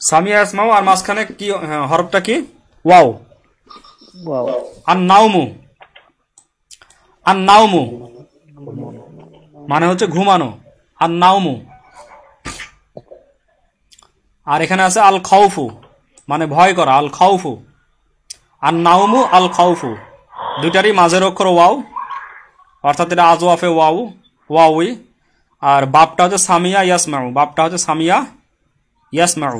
সামিয়া ইয়াসমাউ, আর মাঝখানে কি হরফটা কি, ওয়াও। আর নাউমু, আর নাউমু মানে হচ্ছে ঘুমানো, আর নাউমু। আর এখানে আছে আল খাউফু, মানে ভয় করা, আল খাউফু। আর নাউমু আল খাউফু, দুইটারই মাঝের অক্ষর ওয়াও, অর্থাৎ এটা আজওয়াফে ওয়াউই। আর বাপটা হচ্ছে সামিয়া ইয়াসমাউ, বাপটা হচ্ছে সামিয়া ইয়াসমাউ।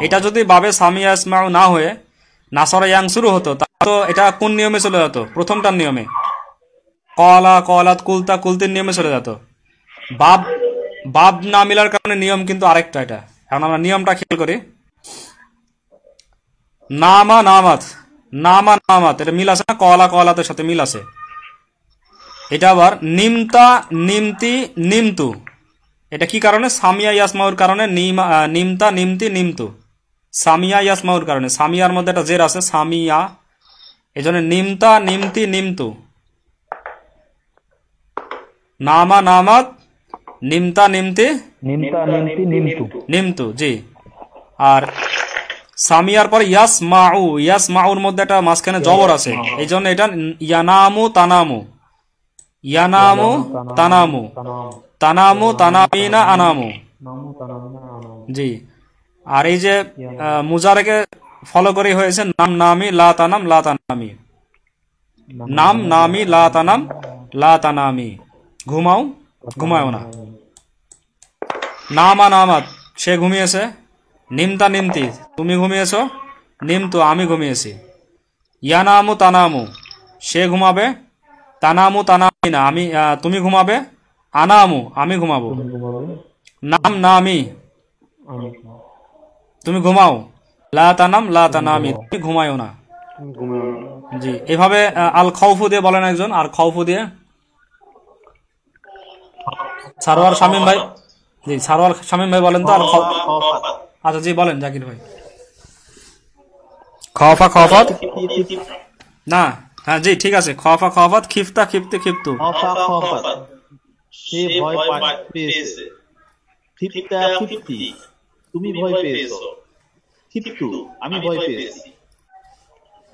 এটা যদি বাবে সামিয়া ইয়াসমাউ না হয়ে নাসরা ইয়াংসুরু হতো, তাহলে তো এটা কোন নিয়মে চলে যেত, প্রথমটার নিয়মে, কলা কলাত কুলতা কুলতির নিয়মে চলে যেত। বাব না মিলার কারণে নিয়ম কিন্তু আরেকটা। এটা এখন আমরা নিয়মটা খেয়াল করি, নামা নামাত, নামা নামাত, এটা মিল আছে না, কলা কলাতের সাথে মিল আছে। এটা আবার নিমতা নিমতি নিমতু, এটা কি কারণে, সামিয়া ইয়াসমাউর কারণে, নিমতা নিমতি নিমতু, সামিয়া ইয়াসমাউর কারণে, সামিয়ার মধ্যে একটা জের আছে, সামিয়া, এই জন্য নিমতা নিমতি নিমতু। নামা নামাত, নিমতা নিমতি নিমতু। জি, আর সামিয়ার পর ইয়াসমাউ, ইয়াসমাউর মধ্যে একটা মাঝখানে জবর আছে, এই জন্য এটা ইয়ানামু তানামু, ইয়ানামু তানামু, তানামু তানামিনা আনামু। জি, আর এই যে মুজারেকে ফলো করে হয়েছে নাম নামি লা তানাম লা তানামি, নাম নামি লা তানাম লা তানামি, ঘুমাও ঘুমাও না। নামা নামাত, সে ঘুমিয়েছে, নিমতা নিমতি, তুমি ঘুমিয়েছো, নিমতু, আমি ঘুমিয়েছি। ইয়ানামু তানামু, সে ঘুমাবে, তানামু তানামিনা, তুমি ঘুমাবে, আনামু, আমি ঘুমাবো। নাম নামি, তুমি ঘুমাও, লা তানাম লা তানামি, তুমি ঘুমায়ও না। জি, এভাবে আল খাউফু দিয়ে বলেন একজন, আর খাউফু দিয়ে সারোয়ার শামীম ভাই। জি, সারোয়ার শামীম ভাই বলেন তো আল খাউফ। আচ্ছা জি বলেন জাকির ভাই। খাওফা খাওফাত, না, হ্যাঁ জি ঠিক আছে, খাওফা খাওফাত, খিফতা খিফতে খিফতু, সে ভয় পেয়েছে, খিফতা খিফতি, তুমি ভয় পেয়েছো, খিফতু, আমি ভয় পেয়েছি।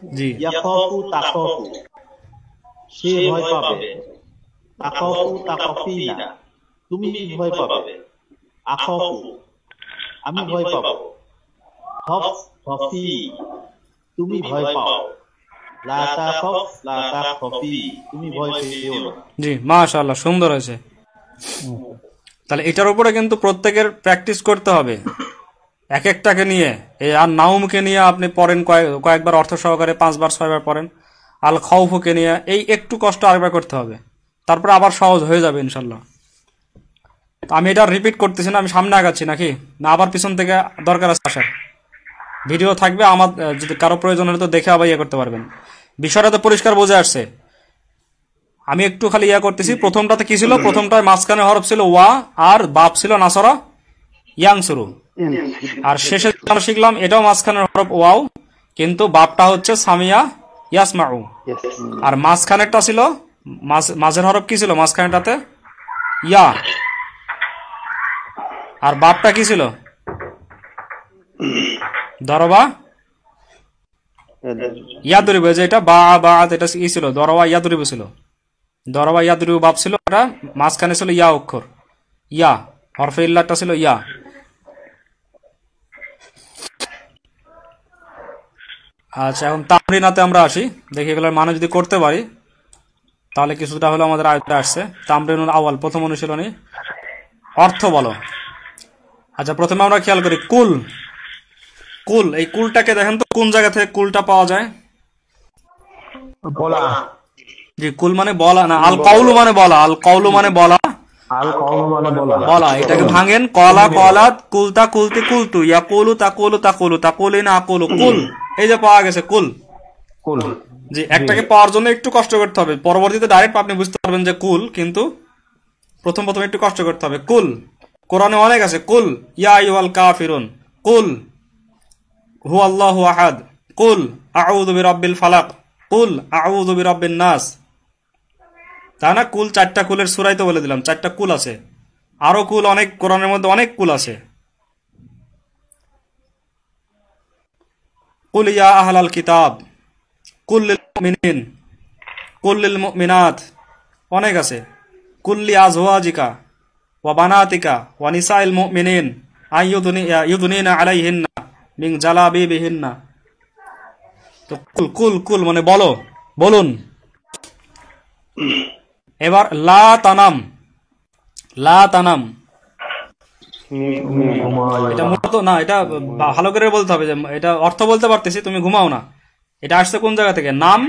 জি, ইয়াখাফু তাখাফু, সে ভয় পাবে, তাখাফু তাখাফিনা, তুমি ভয় পাবে, আখাফু, আমি ভয় পাবো, খফ খফি, তুমি ভয় পাও, লা তাখাফ লা তাখফি, তুমি ভয় পেও না। জি, মাশাআল্লাহ, সুন্দর হয়েছে। তাহলে এটার উপরে কিন্তু প্রত্যেকের প্র্যাকটিস করতে হবে, এক একটাকে নিয়ে। এই আর নাউমকে নিয়ে আপনি পড়েন কয়েকবার অর্থ সহকারে, 5 বার 6 বার পড়েন। আল খাউফকে নিয়ে এই একটু কষ্ট আরেকবার করতে হবে, তারপরে আবার সহজ হয়ে যাবে ইনশাল্লাহ। আমি এটা রিপিট করতেছি না, আমি সামনে আগাচ্ছি নাকি না আবার পিছন থেকে দরকার আছে আসার? ভিডিও থাকবে, আমার যদি কারো প্রয়োজন হলে তো দেখে আবার ইয়ে করতে পারবেন। বিষয়টা তো পরিষ্কার বোঝা আসছে। আমি একটু খালি ইয়া করতেছি। প্রথমটাতে কি ছিল? প্রথমটায় মাঝখানে হরফ ছিল ওয়া, আর বাপ ছিল নাসরা ইয়াংসুরু। আর শেষে আমরা শিখলাম এটাও মাঝখানের হরফ ওয়াও, কিন্তু বাপটা হচ্ছে সামিয়া ইয়াসমাউ। আর মাঝখানেরটা ছিল, মাঝের হরফ কি ছিল মাঝখানেরটাতে? ইয়া। আর বাপটা কি ছিল? দরবা ইয়াদরিব। যে এটা বা বা এটা ই ছিল, দরবা ইয়াদরিব ছিল। দরবা ইয়াদরিব বাপ ছিল, এটা মাঝখানে ছিল ইয়া অক্ষর, ইয়া হরফে ইল্লাটা ছিল ইয়া। আচ্ছা, এখন তামরিনাতে আমরা আসি। দেখি এগুলোর মানে যদি করতে পারি তাহলে কিছুটা হলো আমাদের আয়ত্তে আসছে। তামরিনুল আওয়াল, প্রথম অনুশীলনী। অর্থ বলো। আচ্ছা, প্রথমে আমরা খেয়াল করি কুল। কুল, এই কুলটাকে দেখেন তো কোন জায়গা থেকে কুলটা পাওয়া যায়? বলা। জি, কুল মানে বলা না, আল কাউলু মানে বলা। আল কাউলু মানে বলা, আল কাউলু মানে বলা। বলা। এটাকে ভাঙেন, কলা কলাত, কুলতা কুলতি কুলতু, ইয়াকুলু তাকুলু তাকুলু, তাকুলিনা আকুলু, কুল। এই যে পাওয়া গেছে কুল। কুল। জি, একটাকে পাওয়ার জন্য একটু কষ্ট করতে হবে, পরবর্তীতে ডাইরেক্ট আপনি বুঝতে পারবেন যে কুল, কিন্তু প্রথম একটু কষ্ট করতে হবে। কুল কোরআনে অনেক আছে। কুল ইয়া আইয়ুহাল কাফিরুন, কুল হুয়াল্লাহু আহাদ, কুল আউযু বিরাব্বিল ফালাক, কুল আউযু বিরাব্বিন নাস। তা না? কুল 4টা কুলের সূরাই তো বলে দিলাম, 4টা কুল আছে। আরো কুল অনেক, কোরআনের মধ্যে অনেক কুল আছে। কুল ইয়া আহলাল কিতাব, কুল লিল মুমিনিন, কুল লিল মুমিনাত, অনেক আছে। কুল লি আজওয়াজিকা ওয়া বানাতিকা ওয়া নিসাইল মুমিনিন আইয়ুদনিনা আলাইহিন্না মিন জালাবিবিহিন্না। তো কুল কুল কুল মানে বলো, বলুন। এবার লা তানাম। লা তানাম এটা মূলত না, এটা ভালো করে বলতে হবে যে এটা অর্থ বলতে পারতেছি, তুমি ঘুমাও না। এটা আসছে কোন জায়গা থেকে? নাম,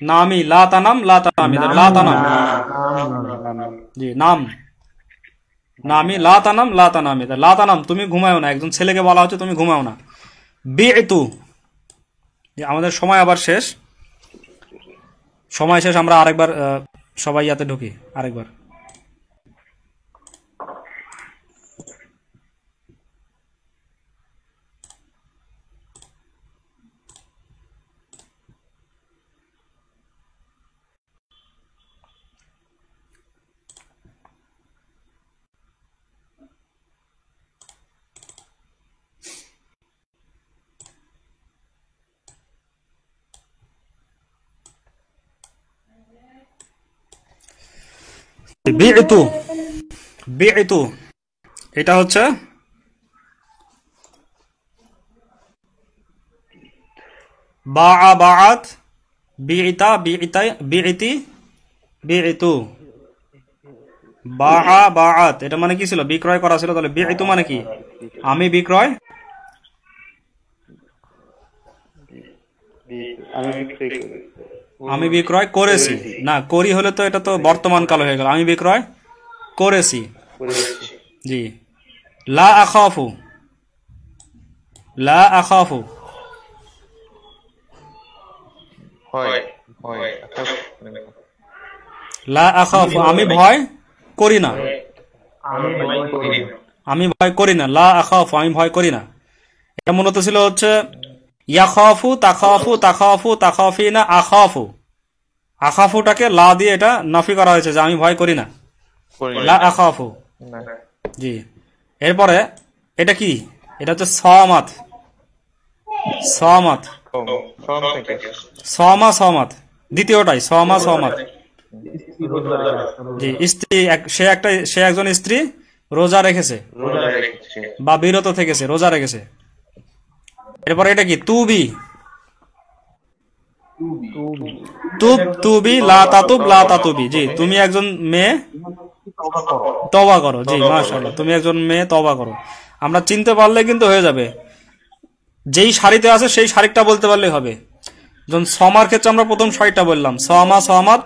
নামি, লা তানাম, লা তানামি, লা তানাম। জি, নাম, নামি, লা তানাম, লা তানামি, লা তানাম, তুমি ঘুমাও না। একজন ছেলেকে বলা হচ্ছে তুমি ঘুমাও না। বিতু, আমাদের সময় আবার শেষ, সময় শেষ। আমরা আরেকবার সবাই ইয়াতে ঢুকি আরেকবার। বিতু, বিতু এটা হচ্ছে বাআ বাআত, বিইতা বিইতাই, বিইতি বিইতু। বাআ বাআত এটা মানে কি ছিল? বিক্রয় করা ছিল। তাহলে বিইতু মানে কি? আমি বিক্রয়, আমি বিক্রয় করেছি। না, করি হলে তো এটা তো বর্তমান কাল হয়ে গেল। আমি বিক্রয় করেছি। জি। লা আখাফু, লা আখাফু, লা আখাফু আমি ভয় করি না, আমি ভয় করি না। লা আখাফু আমি ভয় করি না। এটা মূলত ছিল হচ্ছে ইয়াখাফু তাখাফু তাখাফু তাখাফিনা আখাফু। আখাফুটাকে লা দিয়ে এটা নাফি করা হয়েছে যে আমি ভয় করি না, লা আখাফু। জি। এরপরে এটা কি? এটা হচ্ছে সমাত, সমাত, সমা সমাত, দ্বিতীয়টাই সমা সমাত। জি, স্ত্রী, সে একজন স্ত্রী রোজা রেখেছে বা বিরত থেকেছে, রোজা রেখেছে। এরপরে এটা কি? তুবি, তুব তুবি লা তাতুব লা তাতুবি। জি, তুমি একজন মেয়ে তওবা করো। জি মাশাআল্লাহ, তুমি একজন মেয়ে তওবা করো। আমরা চিনতে পারলে কিন্তু হয়ে যাবে। যেই সারিতে আছে সেই সারিটা বলতে পারলেই হবে। যেমন সমার ক্ষেত্রে আমরা প্রথম সারিটা বললাম, সমা সমাত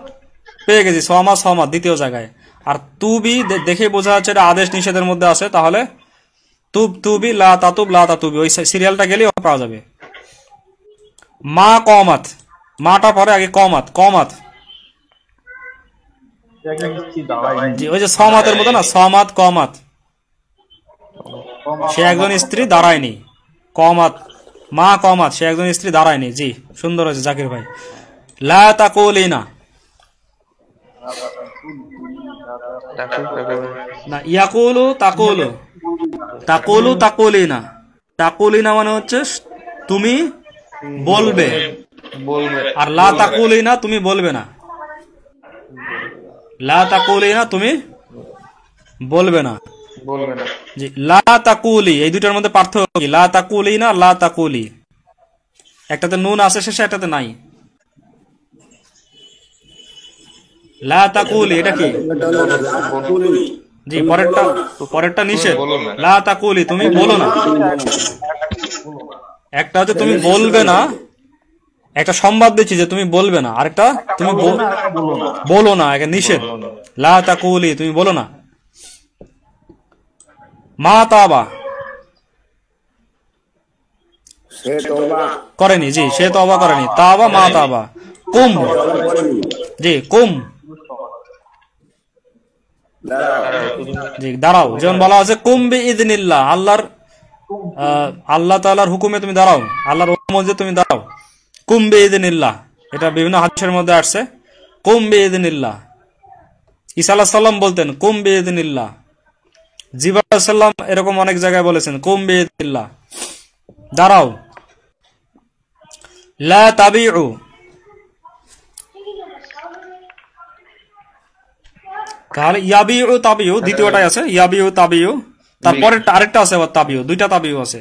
পেয়ে গেছি, সমা সমাত দ্বিতীয় জায়গায়। আর তুবি দেখে বোঝা যাচ্ছে এটা আদেশ নিষেধের মধ্যে আছে, তাহলে তুব তুবি লা তাতুব লা তাতুবি, ওই সিরিয়ালটা গেলেই পাওয়া যাবে। মা কমাত, মাটা পরে আগে কমাত, কমাত। জি, ওই যে সমাতের মতো না, সমাত কমাত, সে একজন স্ত্রী দাঁড়ায়নি। কমাত, মা কমাত, সে একজন স্ত্রী দাঁড়ায়নি। জি, সুন্দর হয়েছে জাকির ভাই। লা তাকুলিনা, না ইয়াকুলু তাকুলু, তাকুলু তাকুলিনা। তাকুলিনা মানে হচ্ছে তুমি বলবে, আর লা তাকুলিনা তুমি বলবে না। লা তাকুলিনা তুমি বলবে না। জি, লা তাকুলি, এই দুটার মধ্যে পার্থক্য কি? লা তাকুলিনা, লা তাকুলি, একটাতে নুন আছে শেষে, একটাতে নাই। লা তাকুলি এটা কি? জি, পরেরটা নিষেধ। লা তাকুলি তুমি বলো না। একটা হচ্ছে তুমি বলবে না, একটা সংবাদ দিচ্ছি যে তুমি বলবে না, আরেকটা তুমি বলো না, একটা নিষেধ। লা তাকুলি তুমি বলো না। মা তাবা করেনি। জি, সে তওবা করেনি। তাবা মা তাবা। কুম, জি কুম, জি দাঁড়াও। যেমন বলা আছে কুম বিইযনিল্লাহ, আল্লাহ তাআলার হুকুমে তুমি দাঁড়াও, আল্লাহর অনুমতিতে তুমি দাঁড়াও। কুম বিইযনিল্লাহ, এটা বিভিন্ন হাদিসের মধ্যে আসছে। কুম বিইযনিল্লাহ, ঈসা আলাইহিস সালাম বলতেন কুম বিইযনিল্লাহ। জিবরাইল আলাইহিস সালাম এরকম অনেক জায়গায় বলেছেন কুম বিইযনিল্লাহ, দাঁড়াও। লা তাবিউ, তাহলে ইয়াবিউ তাবিউ দ্বিতীয়টাই আছে, ইয়াবিউ তাবিউ। তারপরে আরেকটা আছে আবার তাবিউ, দুইটা তাবিউ আছে।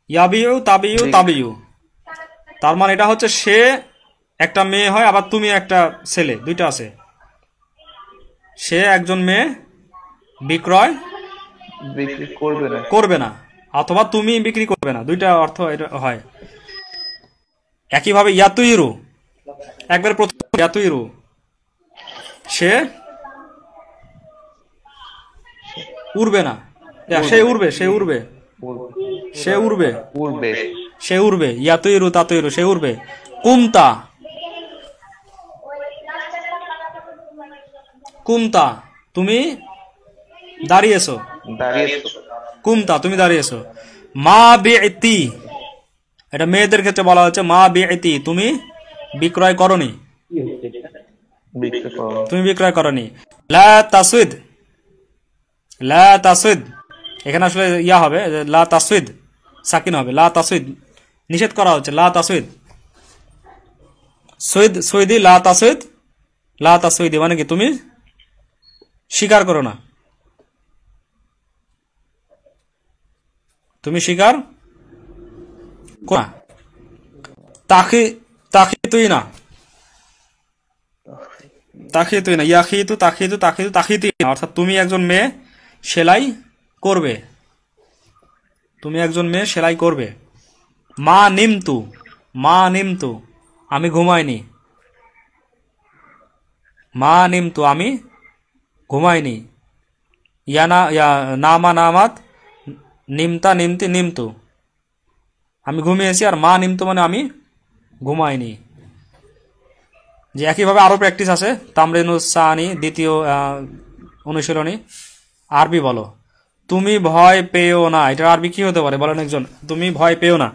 ইয়াবিউ তাবিউ তাবিউ, তার মানে এটা হচ্ছে সে একটা মেয়ে হয়, আবার তুমি একটা ছেলে, দুইটা আছে। সে একজন মেয়ে বিক্রয় করবে না, অথবা তুমি বিক্রি করবে না, দুইটা অর্থ এটা হয়। একইভাবে ইয়াতুইরু, একবার প্রথম ইয়াতুইরু, সে উড়বে না, সে উড়বে, সে উড়বে, সে উড়বে, সে উড়বে। ইয়াতুইরু তাতুইরু, সে উড়বে। কুমতা, কুমতা তুমি দাঁড়িয়েছো, কুমতা তুমি দাঁড়িয়েছো। মা বিইতি, এটা মেয়েদের ক্ষেত্রে বলা হচ্ছে মা বিইতি, তুমি বিক্রয় করনি, তুমি বিক্রয় করনি। লা তাসুদ, লা তাসুদ, এখানে আসলে ইয়া হবে লা তাসুদ, সাকিন হবে। লা তাসুদ নিষেধ করা হচ্ছে, লা তাসুদ। সুইদ সুইদি লা তাসুদ, লা তাসুইদি মানে কি তুমি স্বীকার করো না, তুমি স্বীকার করো না। তাকি তাকি তুই না, তাকি তুই না, ইয়াখিতু তাকিতু তাকিতু তাকিতু, অর্থাৎ তুমি একজন মেয়ে সেলাই করবে, তুমি একজন মেয়ে সেলাই করবে। মা নিমতু, মা নিমতু আমি ঘুমাইনি, মা নিমতু আমি ঘুমাইনি। ইয়ানা ইয়া নামা নামাত, নিমতা নিমতি নিমতু আমি ঘুমিয়েছি, আর মা নিমতু মানে আমি ঘুমাইনি। যে একইভাবে আরো প্র্যাকটিস আছে। তামরিনুস সানি দ্বিতীয় অনুশীলনী। আরবি বলো, তুমি ভয় পেও না, এটা আরবি কি হতে পারে বলেন একজন? তুমি ভয় পেও না,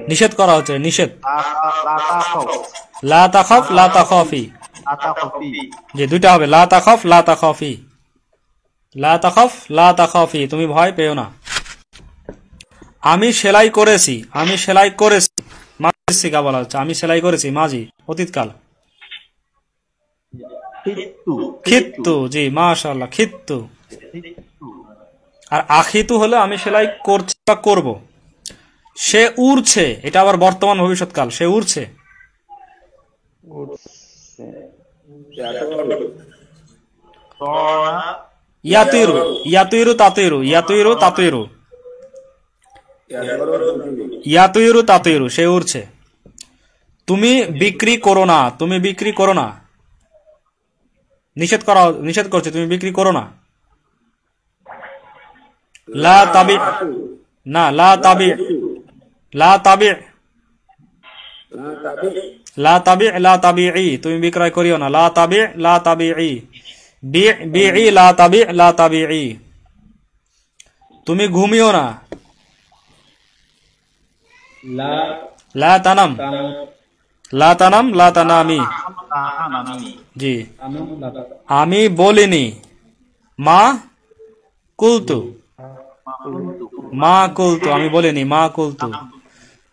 নিষেধ করা হচ্ছে, নিষেধ। লা তাখাফ লা তাখাফি, যে দুইটা হবে, লা তাখাফ লা তাখাফি, লা তাখাফ লা তাখাফি, তুমি ভয় পেও না। আমি সেলাই করেছি, আমি সেলাই করেছি, মাঝি শিকা বলা হচ্ছে, আমি সেলাই করেছি, মাঝি অতীতকাল। খিত্তু, জি মাশাআল্লাহ, খিত্তু। আর আখিতু হলে আমি সেলাই করছি বা করব। সে উড়ছে, এটা আবার বর্তমান ভবিষ্যৎকাল, সে উড়ছে। তরা ইয়াতুইরু ইয়াতুইরু তাতুইরু ইয়াতুইরু তাতুইরু ইয়াতুইরু তাতুইরু, সে উড়ছে। তুমি বিক্রি করো না, তুমি বিক্রি করো না, নিষেধ করছে, তুমি বিক্রি করো না। লা তাবি, না লা তাবি, লা তাবি, লা তাবি, লা তাবিই, তুমি বিক্রয় করিও না। লা তাবি, লা তাবিই, বিই, লা তাবি, লা তাবিই। তুমি ঘুমিও না। লা তানাম, লা তানাম, লা তানামি। আনামি জি, আমি বলিনি। মা কুলতু, মা কুলতু, আমি বলিনি। মা কুলতু।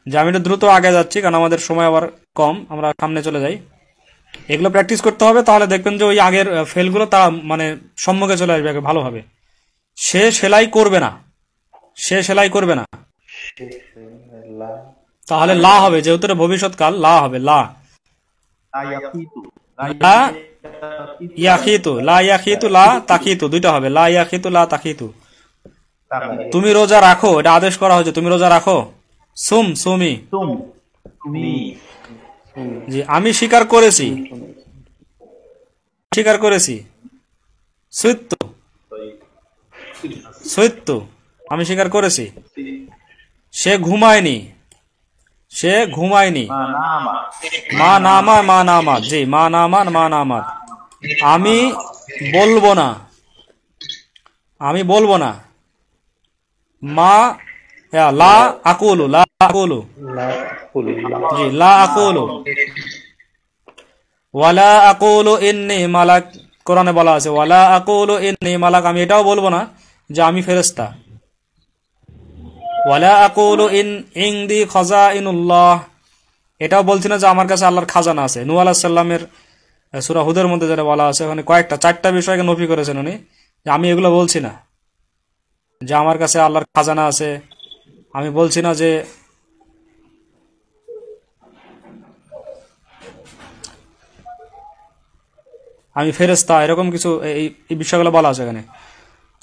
যে আমি একটু দ্রুত আগে যাচ্ছি কারণ আমাদের সময় আবার কম, আমরা সামনে চলে যাই। এগুলো প্র্যাকটিস করতে হবে, তাহলে দেখবেন যে ওই আগের ফেলগুলো তারা মানে সম্মুখে চলে আসবে ভালোভাবে। সে সেলাই করবে না, সে সেলাই করবে না, তাহলে লা হবে, যেহেতু এটা ভবিষ্যৎকাল, লা হবে। লা আয়াকিতু লা ইয়াখিতু, লা ইয়াখিতু, লা তাকিতু, দুইটা হবে। লা ইয়াখিতু, লা তাকিতু। তুমি রোজা রাখো, এটা আদেশ করা হয়েছে, তুমি রোজা রাখো। সুম, সুমি। তুমি জি, আমি স্বীকার করেছি, স্বীকার করেছি। সত্য, সত্য, আমি স্বীকার করেছি। সে ঘুমায়নি, সে ঘুমায়নি। নামা মা নামা, মা নামাত। জি, মা নামান, মা নামাত। আমি বলবো না, আমি বলবো না। মা লা আকুলু, লা আকুলু। জি, লা আকুলু। ওয়ালা আকুলু ইন্নী মালাক, কোরআনে বলা আছে ওয়ালা আকুলু ইন্নী মালাক, আমি এটাও বলবো না যে আমি ফেরেশতা। ওয়ালা আকুলু ইনদি খাজাইনুল্লাহ, এটাও বলছি না যে আমার কাছে আল্লাহর খাজানা আছে। নূহ আলাইহিস সালামের সূরা হুদের মধ্যে যেটা বলা আছে, ওখানে চারটা বিষয়কে নফি করেছেন উনি, যে আমি এগুলো বলছি না যে আমার কাছে আল্লাহর খাজানা আছে। আমি বলছি না যে আমি ফেরেশতা, এরকম কিছু এই বিষয়গুলো বলা আছে এখানে।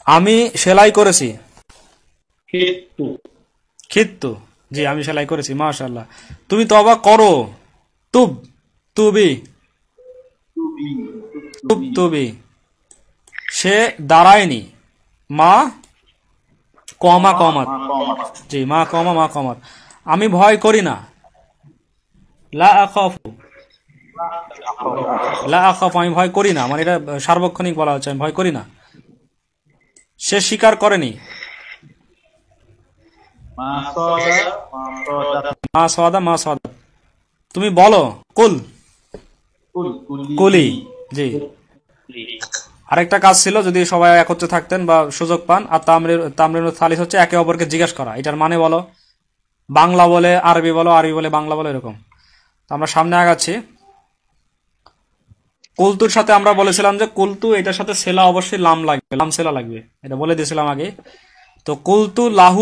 আমি সেলাই করেছি। খিত্তু, জি, আমি সেলাই করেছি। মাশাআল্লাহ। তুমি তওবা করো। তুব, তুবি, তুব, তুবি। সে দাঁড়ায়নি। মা কমা কমাত। জি, মা কমা, মা কমাত। আমি ভয় করি না। লা আখাফু, লা আখাফু, আমি ভয় করি না, মানে এটা সার্বক্ষণিক বলা হচ্ছে, আমি ভয় করি না। সে স্বীকার করেনি। মা সাদা, মা সাদা। তুমি বলো। কুল, কুলি। জি, আরেকটা কাজ ছিল, যদি সবাই একত্রে থাকতেন বা সুযোগ পান। আর তামরিন সালিস হচ্ছে একে অপরকে জিজ্ঞাসা করা, এটার মানে বলো। বাংলা বলে আরবি বলো, আরবি বলে বাংলা বলো, এরকম। তো আমরা সামনে আগাচ্ছি। কুলতুর সাথে আমরা বলেছিলাম যে কুলতু, এটার সাথে সেলা অবশ্যই লাম লাগবে, লাম সেলা লাগবে, এটা বলে দিয়েছিলাম আগে। তো কুলতু লাহু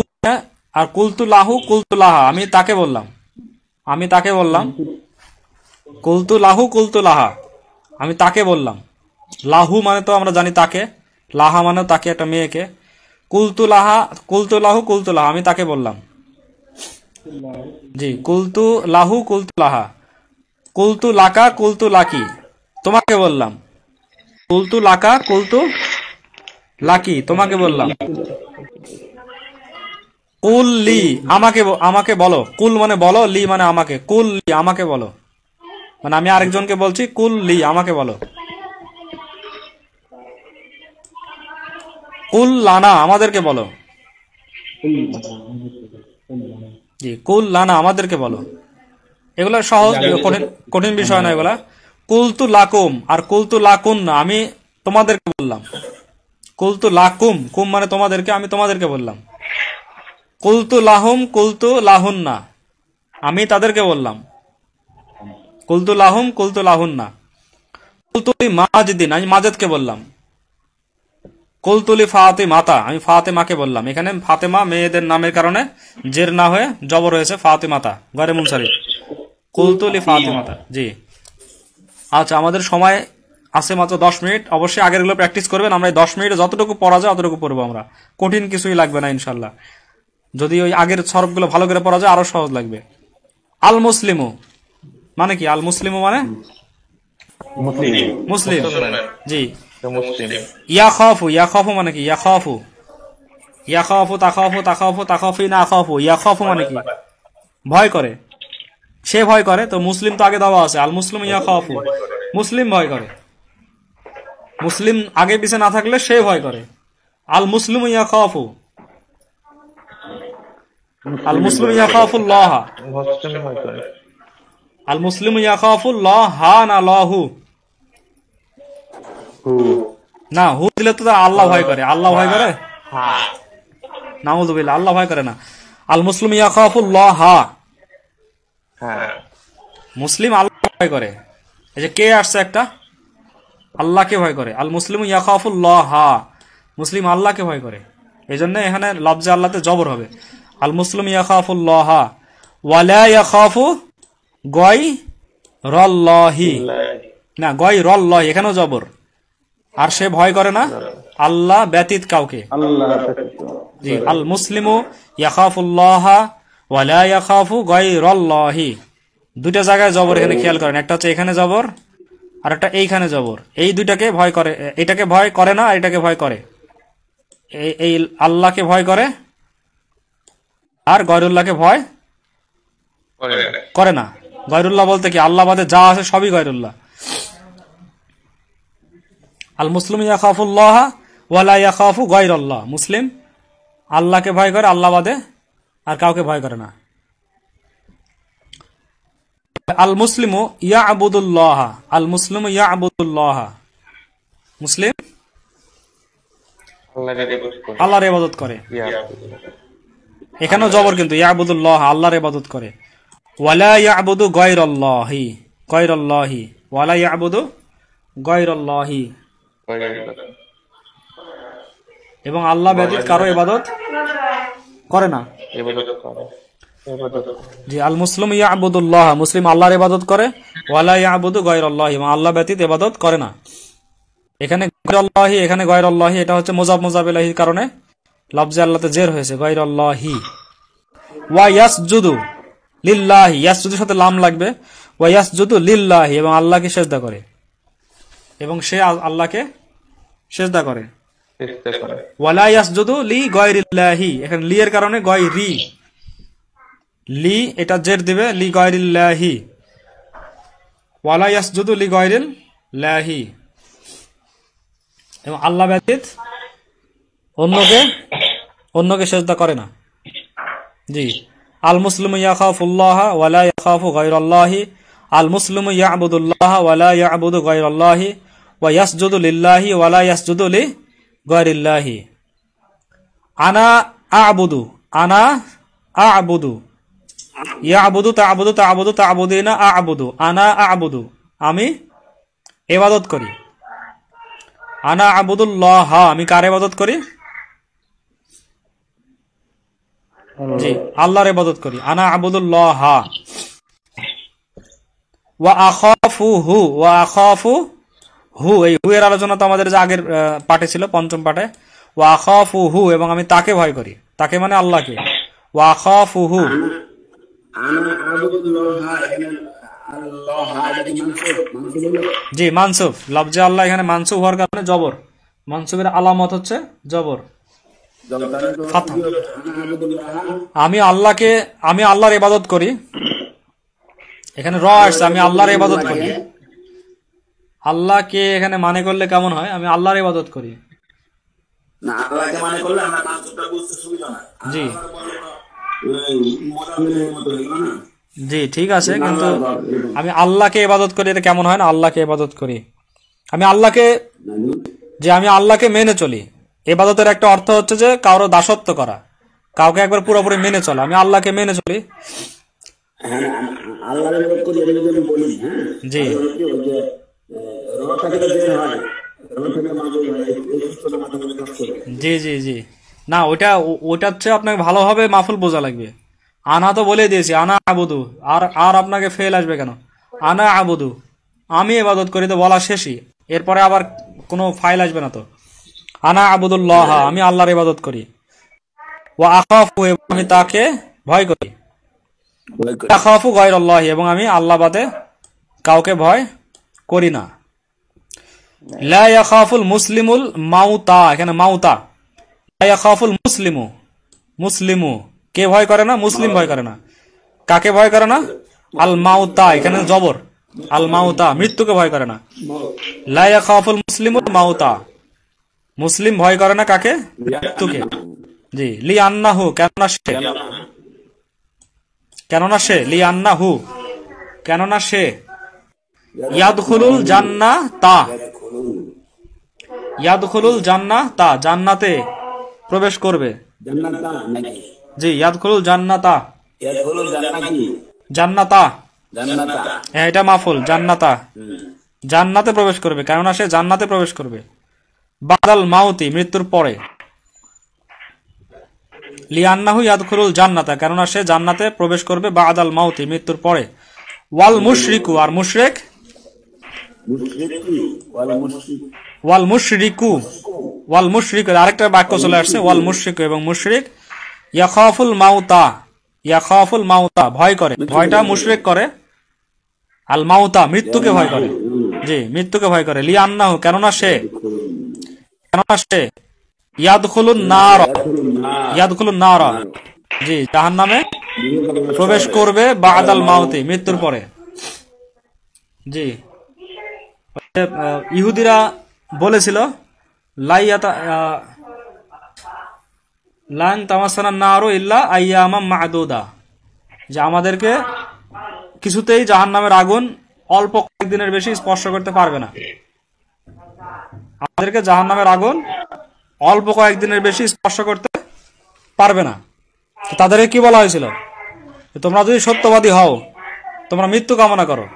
আর কুলতু লাহু, কুলতু লাহা, আমি তাকে বললাম, আমি তাকে বললাম। কুলতু লাহু, কুলতু লাহা, আমি তাকে বললাম। লাহু মানে তো আমরা জানি তাকে, লাহা মানে তাকে, একটা মেয়েকে। কুলতু লাহা, কুলতু লাহু, কুলতু লাহা, আমি তাকে বললাম। জি, কুলতু লাহু, কুলতু লাহা। কুলতু লাকা, কুলতু লাকি, তোমাকে বললাম। কুলতু লাকা, কুলতু লাকি, তোমাকে বললাম। কুল লি, আমাকে বলো। কুল মানে বলো, লি মানে আমাকে। কুল লি, আমাকে বলো, মানে আমি আরেকজনকে বলছি। কুল লি, আমাকে বলো। কুল লানা, আমাদেরকে বলো। জি, কুল লানা, আমাদেরকে বলো। এগুলা সহজ, কঠিন বিষয় না এগুলা। কুলতু লাকুম আর কুলতু লাকুন না, আমি তোমাদেরকে বললাম। কুলতু লাকুম, কুম মানে তোমাদেরকে, আমি তোমাদেরকে বললাম। কুলতু লাহুম, কুলতু লাহুন না, আমি তাদেরকে বললাম। কুলতু লাহুম, কুলতু লাহুন না। কুলতু মাজিদিন, আমি মাজেদকে বললাম। কুলতুলি ফাতিমাতা, আমি ফাতেমাকে বললাম। এখানে ফাতেমা মেয়েদের নামের কারণে জের না হয়ে জবর হয়েছে ফাতিমাতা, গয়রে মুনসারিফ। কুলতুলি ফাতিমাতা। জি আচ্ছা, আমাদের সময় আছে মাত্র 10 মিনিট। অবশ্যই আগের গুলো প্র্যাকটিস করবেন। আমরা এই 10 মিনিটে যতটুকু পড়া যায় অতটুকু পড়বো আমরা। কঠিন কিছুই লাগবে না ইনশাল্লাহ। যদি ওই আগের সরফগুলো ভালো করে পড়া যায় আরো সহজ লাগবে। আল মুসলিমু মানে কি? আল মুসলিমু মানে মুসলিম। জি। ইয়াখাফু, ইয়াখাফু মানে কি? ইয়াখাফু, ইয়াখাফু তাখাফু তাখাফু তাখাফিনা আখাফু। ইয়াখাফু মানে কি? ভয় করে, সে ভয় করে। তো মুসলিম তো আগে দেওয়া আছে, আল মুসলিম ইয়াখাফু, মুসলিম ভয় করে। মুসলিম আগে পিছে না থাকলে সে ভয় করে। আল মুসলিম ইয়াখাফু, আল মুসলিম ইয়াখাফুল্লাহ, আল মুসলিম ইয়াখাফুল্লাহ না লাহু না, হু দিলে তো আল্লাহ ভয় করে। আল্লাহ ভয় করে? নাউযুবিল্লাহ, আল্লাহ ভয় করে না। আল মুসলিম ইয়াখাফুল্লাহ, মুসলিম আল্লাহ ভয় করে। এই যে কে আসছে একটা, আল্লাহকে ভয় করে। আল মুসলিম ইয়াখাফুল্লাহ, মুসলিম আল্লাহকে ভয় করে। এই জন্য এখানে লফজে আল্লাহতে জবর হবে। আল মুসলিম ইয়াখাফুল্লাহ ওয়ালা ইয়াখাফু গায়রাল্লাহি না, গায়রাল্লাহি এখানেও জবর। আর সে ভয় করে না আল্লাহ ব্যতীত কাউকে। জি, আল মুসলিমু ইয়াখাফুল্লাহ ওয়ালা ইয়াখাফু গায়রাল্লাহি, দুইটা জায়গায় জবর এখানে খেয়াল করেন। একটা হচ্ছে এখানে জবর আর একটা এইখানে জবর। এই দুইটাকে ভয় করে, এটাকে ভয় করে না, এটাকে ভয় করে। এই আল্লাহকে ভয় করে আর গয়রুল্লাহকে ভয় করে না। গয়রুল্লাহ বলতে কি? আল্লাহ বাদে যা আছে সবই গয়রুল্লাহ। আল মুসলিম ইয়াখাফুল্লাহ ওয়ালা ইয়াখাফু গায়রাল্লাহ, মুসলিম আল্লাহকে ভয় করে, আল্লাহ বাদে আর কাউকে ভয় করে না। আল মুসলিমু ইয়াবুদুল্লাহ, আল মুসলিমু ইয়াবুদুল্লাহ, মুসলিম আল্লাহর ইবাদত করে। এখানেও জবর কিন্তু, ইয়াবুদুল্লাহ আল্লাহর ইবাদত করে। ওয়ালা ইয়াবুদু গায়রাল্লাহি, গায়রাল্লাহি ওয়ালা ইয়াবুদু গায়রাল্লাহি, এবং আল্লাহ ব্যতীত কারো ইবাদত করে না। জি, আল মুসলিম ইয়াবুদুল্লাহ, মুসলিম আল্লাহর ইবাদত করে। ওয়ালা ইয়াবুদু গায়রাল্লাহি, এবং আল্লাহ ব্যতীত ইবাদত করে না। এখানে গায়রাল্লাহি, এখানে গায়রাল্লাহি, এটা হচ্ছে মুজাফ মুজাফ ইলাইহির কারণে লফজে আল্লাহতে জের হয়েছে গায়রাল্লাহি। ওয়া ইয়াসজুদু লিল্লাহি, ইয়াসজুদের সাথে লাম লাগবে। ওয়া ইয়াসজুদু লিল্লাহি, এবং আল্লাহকে সিজদা করে, এবং সে আল্লাহকে সিজদা করে। ওয়ালা ইয়াসজুদু লি গায়রিল্লাহি, এখানে লি এর কারণে গায়রি, লি এটা জের দিবে, লি গায়রিল্লাহি। ওয়ালা ইয়াসজুদু লি গায়রিল্লাহি, এবং আল্লাহ ব্যতীত অন্যকে সিজদা করে না। জি, আল মুসলিমু ইয়াখাফুল্লাহ ওয়ালা ইয়াখাফু গায়রাল্লাহি, আল মুসলিমু ইয়াবুদুল্লাহ ওয়ালা ইয়াবুদু গায়রাল্লাহি, ওয়া ইয়াসজুদু লিল্লাহি ওয়ালা ইয়াসজুদু লি গায়রিল্লাহি। আনা আ'বুদু, আনা আ'বুদু, ইয়াবুদু তা'বুদু তা'বুদু তা'বুদিনা আ'বুদু, আনা আ'বুদু আমি ইবাদত করি। আনা আ'বুদুল্লাহ, আমি কার ইবাদত করি? জি, আল্লাহর ইবাদত করি। আনা আ'বুদুল্লাহ। ওয়া আখাফুহু, ওয়া আখাফুহু, এই হু এর আলোচনা তো আমাদের যে আগের পাঠে ছিল, পঞ্চম পাঠে। ওয়া আখাফুহু, এবং আমি তাকে ভয় করি। তাকে মানে আল্লাহকে। ওয়া আখাফুহু, জি মানসুব, লফজে আল্লাহ এখানে মানসুব হওয়ার কারণে জবর। মানসুবের আলামত হচ্ছে জবর। আমি আল্লাহর ইবাদত করি, এখানে র আসছে, আমি আল্লাহর ইবাদত করি। আল্লাহকে এখানে মানে করলে কেমন হয়? আমি আল্লাহর ইবাদত করি। জি জি ঠিক আছে, কিন্তু আমি আল্লাহকে ইবাদত করি, এটা কেমন হয় না? আল্লাহকে ইবাদত করি, আমি আল্লাহকে মেনে চলি। ইবাদতের একটা অর্থ হচ্ছে যে কারো দাসত্ব করা, কাউকে একবার পুরোপুরি মেনে চলা। আমি আল্লাহকে মেনে চলি। জি জি জি জি, না ওটা হচ্ছে আপনাকে ভালোভাবে মাফুল বোঝা লাগবে। আনা তো বলে দিয়েছি, আনা আবুদু, আর আর আপনাকে ফেল আসবে কেন? আনা আবুদু, আমি ইবাদত করি, তো বলা শেষই, এরপরে আবার কোনো ফাইল আসবে না তো। আনা আবুদুল্লাহ, আমি আল্লাহর ইবাদত করি। ওয়া আখাফু, এবং আমি তাকে ভয় করি। আখাফু গায়রাল্লাহি, এবং আমি আল্লাহ বাদে কাউকে ভয় করি না। লা ইয়াখাফুল মুসলিমুল মাউতা, এখানে মাউতা। লা ইয়াখাফুল মুসলিমু, মুসলিমু কে ভয় করে না? মুসলিম ভয় করে না। কাকে ভয় করে না? আল মাউতা, এখানে জবর, আল মাউতা, মৃত্যুকে ভয় করে না। লা ইয়াখাফুল মুসলিমুল মাউতা, মুসলিম ভয় করে না কাকে? মৃত্যুকে। জি, লি আন্নাহু, কেননা সে, কেননা সে, লি আন্নাহু, কেননা সে, ইয়াদখুলুল জান্নাতা, ইয়াদখুলুল জান্নাতা, জান্নাতে প্রবেশ করবে। জি, ইয়াদখুলুল জান্নাতা, জান্নাতা, হ্যাঁ এটা মাফুল, জান্নাতা, জান্নাতে প্রবেশ করবে, কেননা সে জান্নাতে প্রবেশ করবে। বাদাল মাউতি, মৃত্যুর পরে। লিআন্নাহু ইয়াদখুলুল জান্নাতা, কেননা সে জান্নাতে প্রবেশ করবে বাদাল মাউতি, মৃত্যুর পরে। ওয়াল মুশরিকু, আর মুশরিক, ওয়াল মুশরিকু, ওয়াল মুশরিকু, আরেকটা বাক্য চলে আসছে, ওয়াল মুশরিকু, এবং মুশরিক, ইয়াখাফুল মাউতা, ইয়াখাফুল মাউতা, ভয় করে, ভয়টা মুশরিক করে, আল মাউতা, মৃত্যুকে ভয় করে। জি, মৃত্যুকে ভয় করে। লিআন্নাহু, কেননা সে, কেননা সে, ইয়াদখুলুন নার, ইয়াদখুলুন নার, জি জাহান্নামে প্রবেশ করবে বাদাল মাউতি, মৃত্যুর পরে। জি, ইহুদিরা বলেছিল লান তামাসানা নারু ইল্লা আইয়ামাম মা'দুদা, যে আমাদেরকে কিছুতেই জাহান্নামের আগুন অল্প কয়েকদিনের বেশি স্পর্শ করতে পারবে না। আমাদেরকে জাহান্নামের আগুন অল্প কয়েকদিনের বেশি স্পর্শ করতে পারবে না। তাদেরকে কি বলা হয়েছিল? তোমরা যদি সত্যবাদী হও, তোমরা মৃত্যু কামনা করো।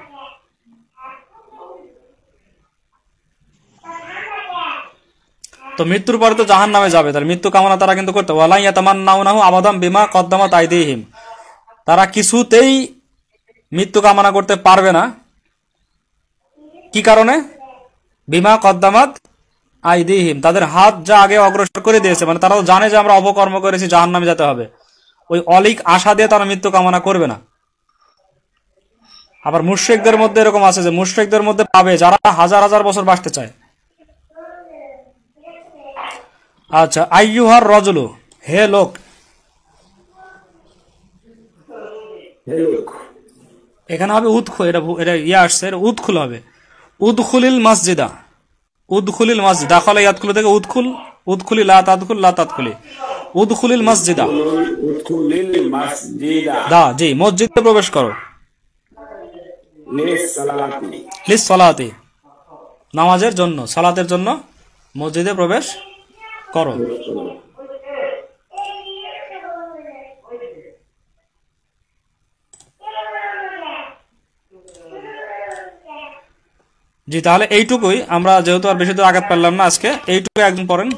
তো মৃত্যুর পরে তো জাহান্নামে যাবে, তাহলে মৃত্যু কামনা তারা কিন্তু করতে, ওয়ালা ইয়াতামান্নাউনাহু আবাদাম বিমা কদ্দামাত আইদিহিম, তারা কিছুতেই মৃত্যু কামনা করতে পারবে না। কি কারণে? বিমা কদ্দামাত আইদিহিম, তাদের হাত যা আগে অগ্রসর করে দিয়েছে, মানে তারা জানে যে আমরা অপকর্ম করেছি, জাহান্নামে যেতে হবে, ওই অলিক আশা দিয়ে তারা মৃত্যু কামনা করবে না। আবার মুশরিকদের মধ্যে এরকম আছে যে মুশরিকদের মধ্যে পাবে যারা হাজার হাজার বছর বাঁচতে চায়। আচ্ছা, আইয়ুহার রজুলু, হে লোক, এখানে হবে উদখুল, এটা ইয়া আসছে, এটা উদখুল হবে। উদখুলিল মসজিদা, উদখুলিল মসজিদ, দাখালা ইয়াদখুলু থেকে উদখুল, উদখুলি লা তাদখুল, লা তাদখুলি, উদখুলিল মসজিদা, দা, জি মসজিদে প্রবেশ করো। লিস সালাতি, নামাজের জন্য, সালাতের জন্য মসজিদে প্রবেশ করো। জি, তাহলে এইটুকুই, আমরা যেহেতু আর বেশি দূর আঘাত পারলাম না আজকে, এইটুকু একজন পড়েন,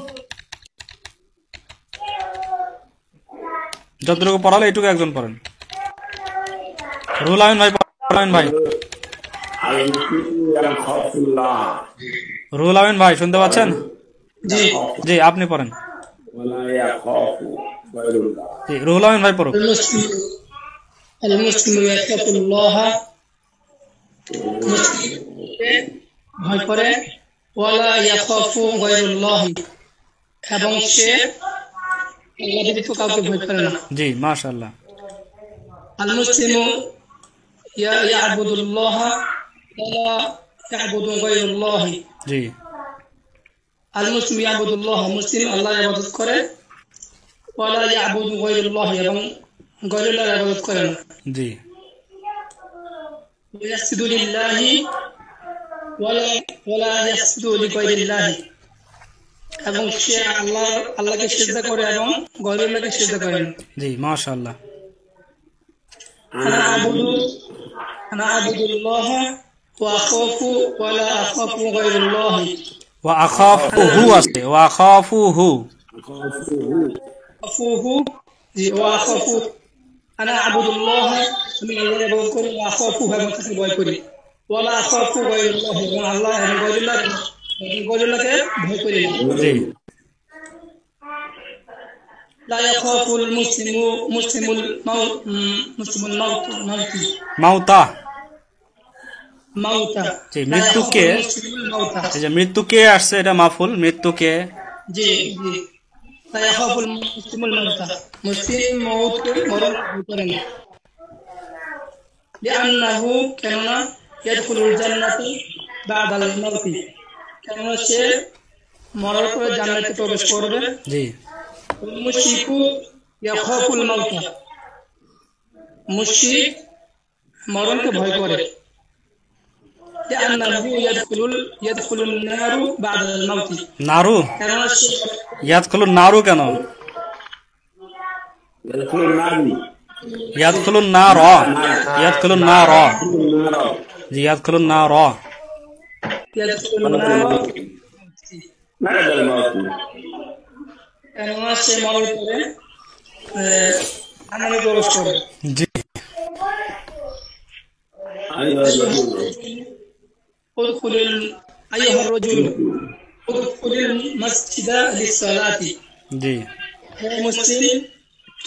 যতটুকু পড়ালো এইটুকু একজন পড়েন। রুহুল আমিন ভাই, পড়েন ভাই। রুহুল আমিন ভাই শুনতে পাচ্ছেন? জি জি, আপনি পড়েন। জি, রুহুল আমিন ভাই পড়ুন। المسلم يخاف الله, ভয় করে, ওয়ালা ইয়াখাফু গায়রুল্লাহ, এবং সে আল্লাহ ব্যতীত কাউকে ভয় করে না। জি, মাশাআল্লাহ। আল মুসলিমু ইয়াবুদুল্লাহ ওয়ালা ইয়াবুদু গায়রুল্লাহ, জি, আল মুসলিম ইয়াবুদুল্লাহ, মুসলিম আল্লাহর ইবাদত করে, ওয়ালা ইয়াবুদু গায়রুল্লাহ, এবং গায়রুল্লাহর ইবাদত করে না। জি, ইয়াসজুদু লিল্লাহি ওয়ালা ইয়াসজুদু লিগায়রিল্লাহ, এবং সে আল্লাহকে সিজদা করে এবং গায়রুল্লাহকে সিজদা করে না। জি, মাশাআল্লাহ। আনা আবুদুল্লাহ ওয়া আখাফু ওয়ালা আখাফু গায়রুল্লাহ, ওয়া আখাফুহু আছে, ওয়া আখাফুহু। আখাফুহু, জি, ওয়া আখাফু আনা আবুদুল্লাহ, আমি আল্লাহকে ভয় করি, ওয়া আখাফু, এবং তাকে ভয় করি, ওয়ালা আখাফু গায়রাল্লাহ, এবং আল্লাহ এবং গায়রুল্লাহকে ভয় করি না। জি। লা ইয়াখাফুল মুসলিমুল মাউতা, মাউতা, জি, মৃত্যুকে, এই যে মৃত্যুকে আসছে, এটা মাফুল, মৃত্যুকে। জি জি, লা ইয়াখাফুল মুসলিমুল মাউতা, মুসলিম মরণ ভয় করে না। লিআন্নাহু, কেননা, ইয়াদখুলুল জান্নাতা বাদাল মাউতি, কেননা সে মরার পরে জান্নাতে প্রবেশ করবে। জি। মুশরিকু ইয়াখাফুল মাউতা, মুশরিক মরণকে ভয় করে। লিআন্নাহু ইয়াদখুলুন নারু বাদাল মাউতি, নারু, কেননা সে ইয়াদখুলুন নারু কেন? ইয়াদখুলুন নার, ইয়াদখুলুন নার, জি, ইয়াদখুলুন নার। ইয়াদখুলুন নারু, কেননা সে মরার পরে জান্নাতে প্রবেশ করবে। জি। উদখুলুল আইয়ুহার রাজুল উদখুলুল মাসজিদা লিস-সালাতি, জি। হে মুসলিম,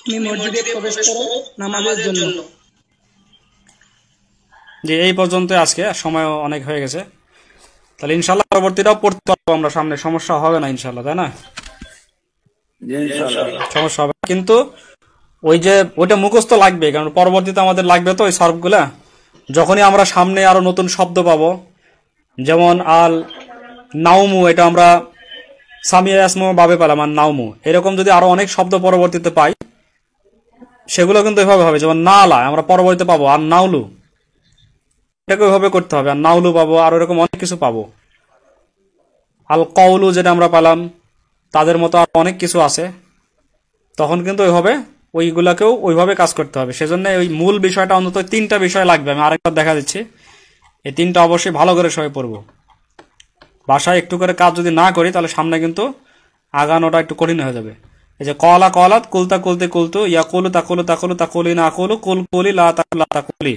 তুমি মসজিদে প্রবেশ করো নামাজের জন্য। জি, এই পর্যন্ত আজকে, সময় অনেক হয়ে গেছে। তাহলে ইনশাআল্লাহ পরবর্তীটাও পড়তে পারবো আমরা সামনে, সমস্যা হবে না ইনশাআল্লাহ, তাই না? সমস্যা হবে, কিন্তু ওই যে ওইটা মুখস্থ লাগবে, কারণ পরবর্তীতে আমাদের লাগবে তো ওই সর্বগুলা। যখনই আমরা সামনে আরো নতুন শব্দ পাবো, যেমন আল নাউমু, এটা আমরা সামিয়া আসমু ভাবে পেলাম, আর নাউমু, এরকম যদি আরো অনেক শব্দ পরবর্তীতে পাই, সেগুলো কিন্তু এভাবে হবে। যেমন নালা আমরা পরবর্তীতে পাবো, আর নাউলু, এটাকে ওইভাবে করতে হবে, আর নাউলু পাবো, আর এরকম অনেক কিছু পাবো। আল কওলু যেটা আমরা পেলাম, তাদের মতো আর অনেক কিছু আছে। তখন কিন্তু ওইগুলাকেও ওইভাবে কাজ করতে হবে। সেজন্য ওই মূল বিষয়টা অন্তত 3টা বিষয় লাগবে। আমি আরেকবার দেখা দিচ্ছি, এই 3টা অবশ্যই ভালো করে সবাই পড়বো। বাসায় একটু করে কাজ যদি না করি, তাহলে সামনে কিন্তু আগানোটা একটু কঠিন হয়ে যাবে। এই যে কলা কলাত, কুলতা কুলতে কুলতু, ইয়াকুলু তাকুলু তাকুলু তাকুলি না আকুলু, কুল কুলি লা তাকুল লা তাকুলি,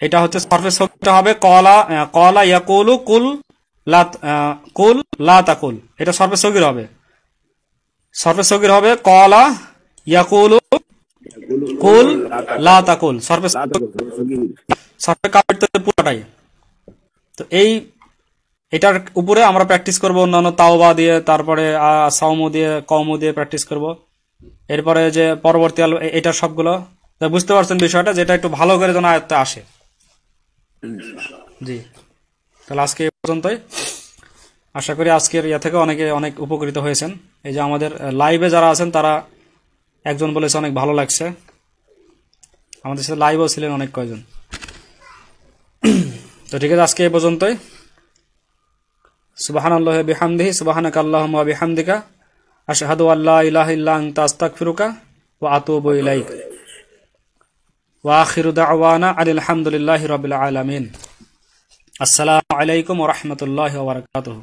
এটা হচ্ছে সরফে সগীরটা হবে কলা ইয়াকুলু কুল লা তাকুল, এটা সরফে সগীর হবে। সরফে সগীর হবে কলা ইয়াকুলু কুল লা তাকুল, সরফে কাবির তো পুরোটাই। তো এটার উপরে আমরা প্র্যাকটিস করব অন্যান্য তাওবা দিয়ে, তারপরে সাওমু দিয়ে, কওমু দিয়ে প্র্যাকটিস করব। এরপরে যে পরবর্তী এটা সবগুলো বুঝতে পারছেন বিষয়টা, যেটা একটু ভালো করে যেন আয়ত্তে আসে। জি, তাহলে আজকে এই পর্যন্তই। আশা করি আজকের থেকে অনেক উপকৃত হয়েছেন। এই যে আমাদের লাইভে যারা আছেন, তারা একজন বলেছে অনেক ভালো লাগছে। আমাদের সাথে লাইভও ছিলেন অনেক কয়জন। তো ঠিক আছে, আজকে এই পর্যন্তই। সুবহানাল্লাহি ওয়া বিহামদিহি, সুবহানাকা আল্লাহুম্মা ওয়া বিহামদিকা, আশহাদু আল্লা ইলাহা ইল্লা আনতা আস্তাগফিরুকা ওয়া আতুবু ইলাইক। ওয়া আখিরু দাওয়ানা আনিল হামদুলিল্লাহি রাব্বিল আলামিন। আসসালামু আলাইকুম ওয়া রাহমাতুল্লাহি ওয়া বারাকাতুহু।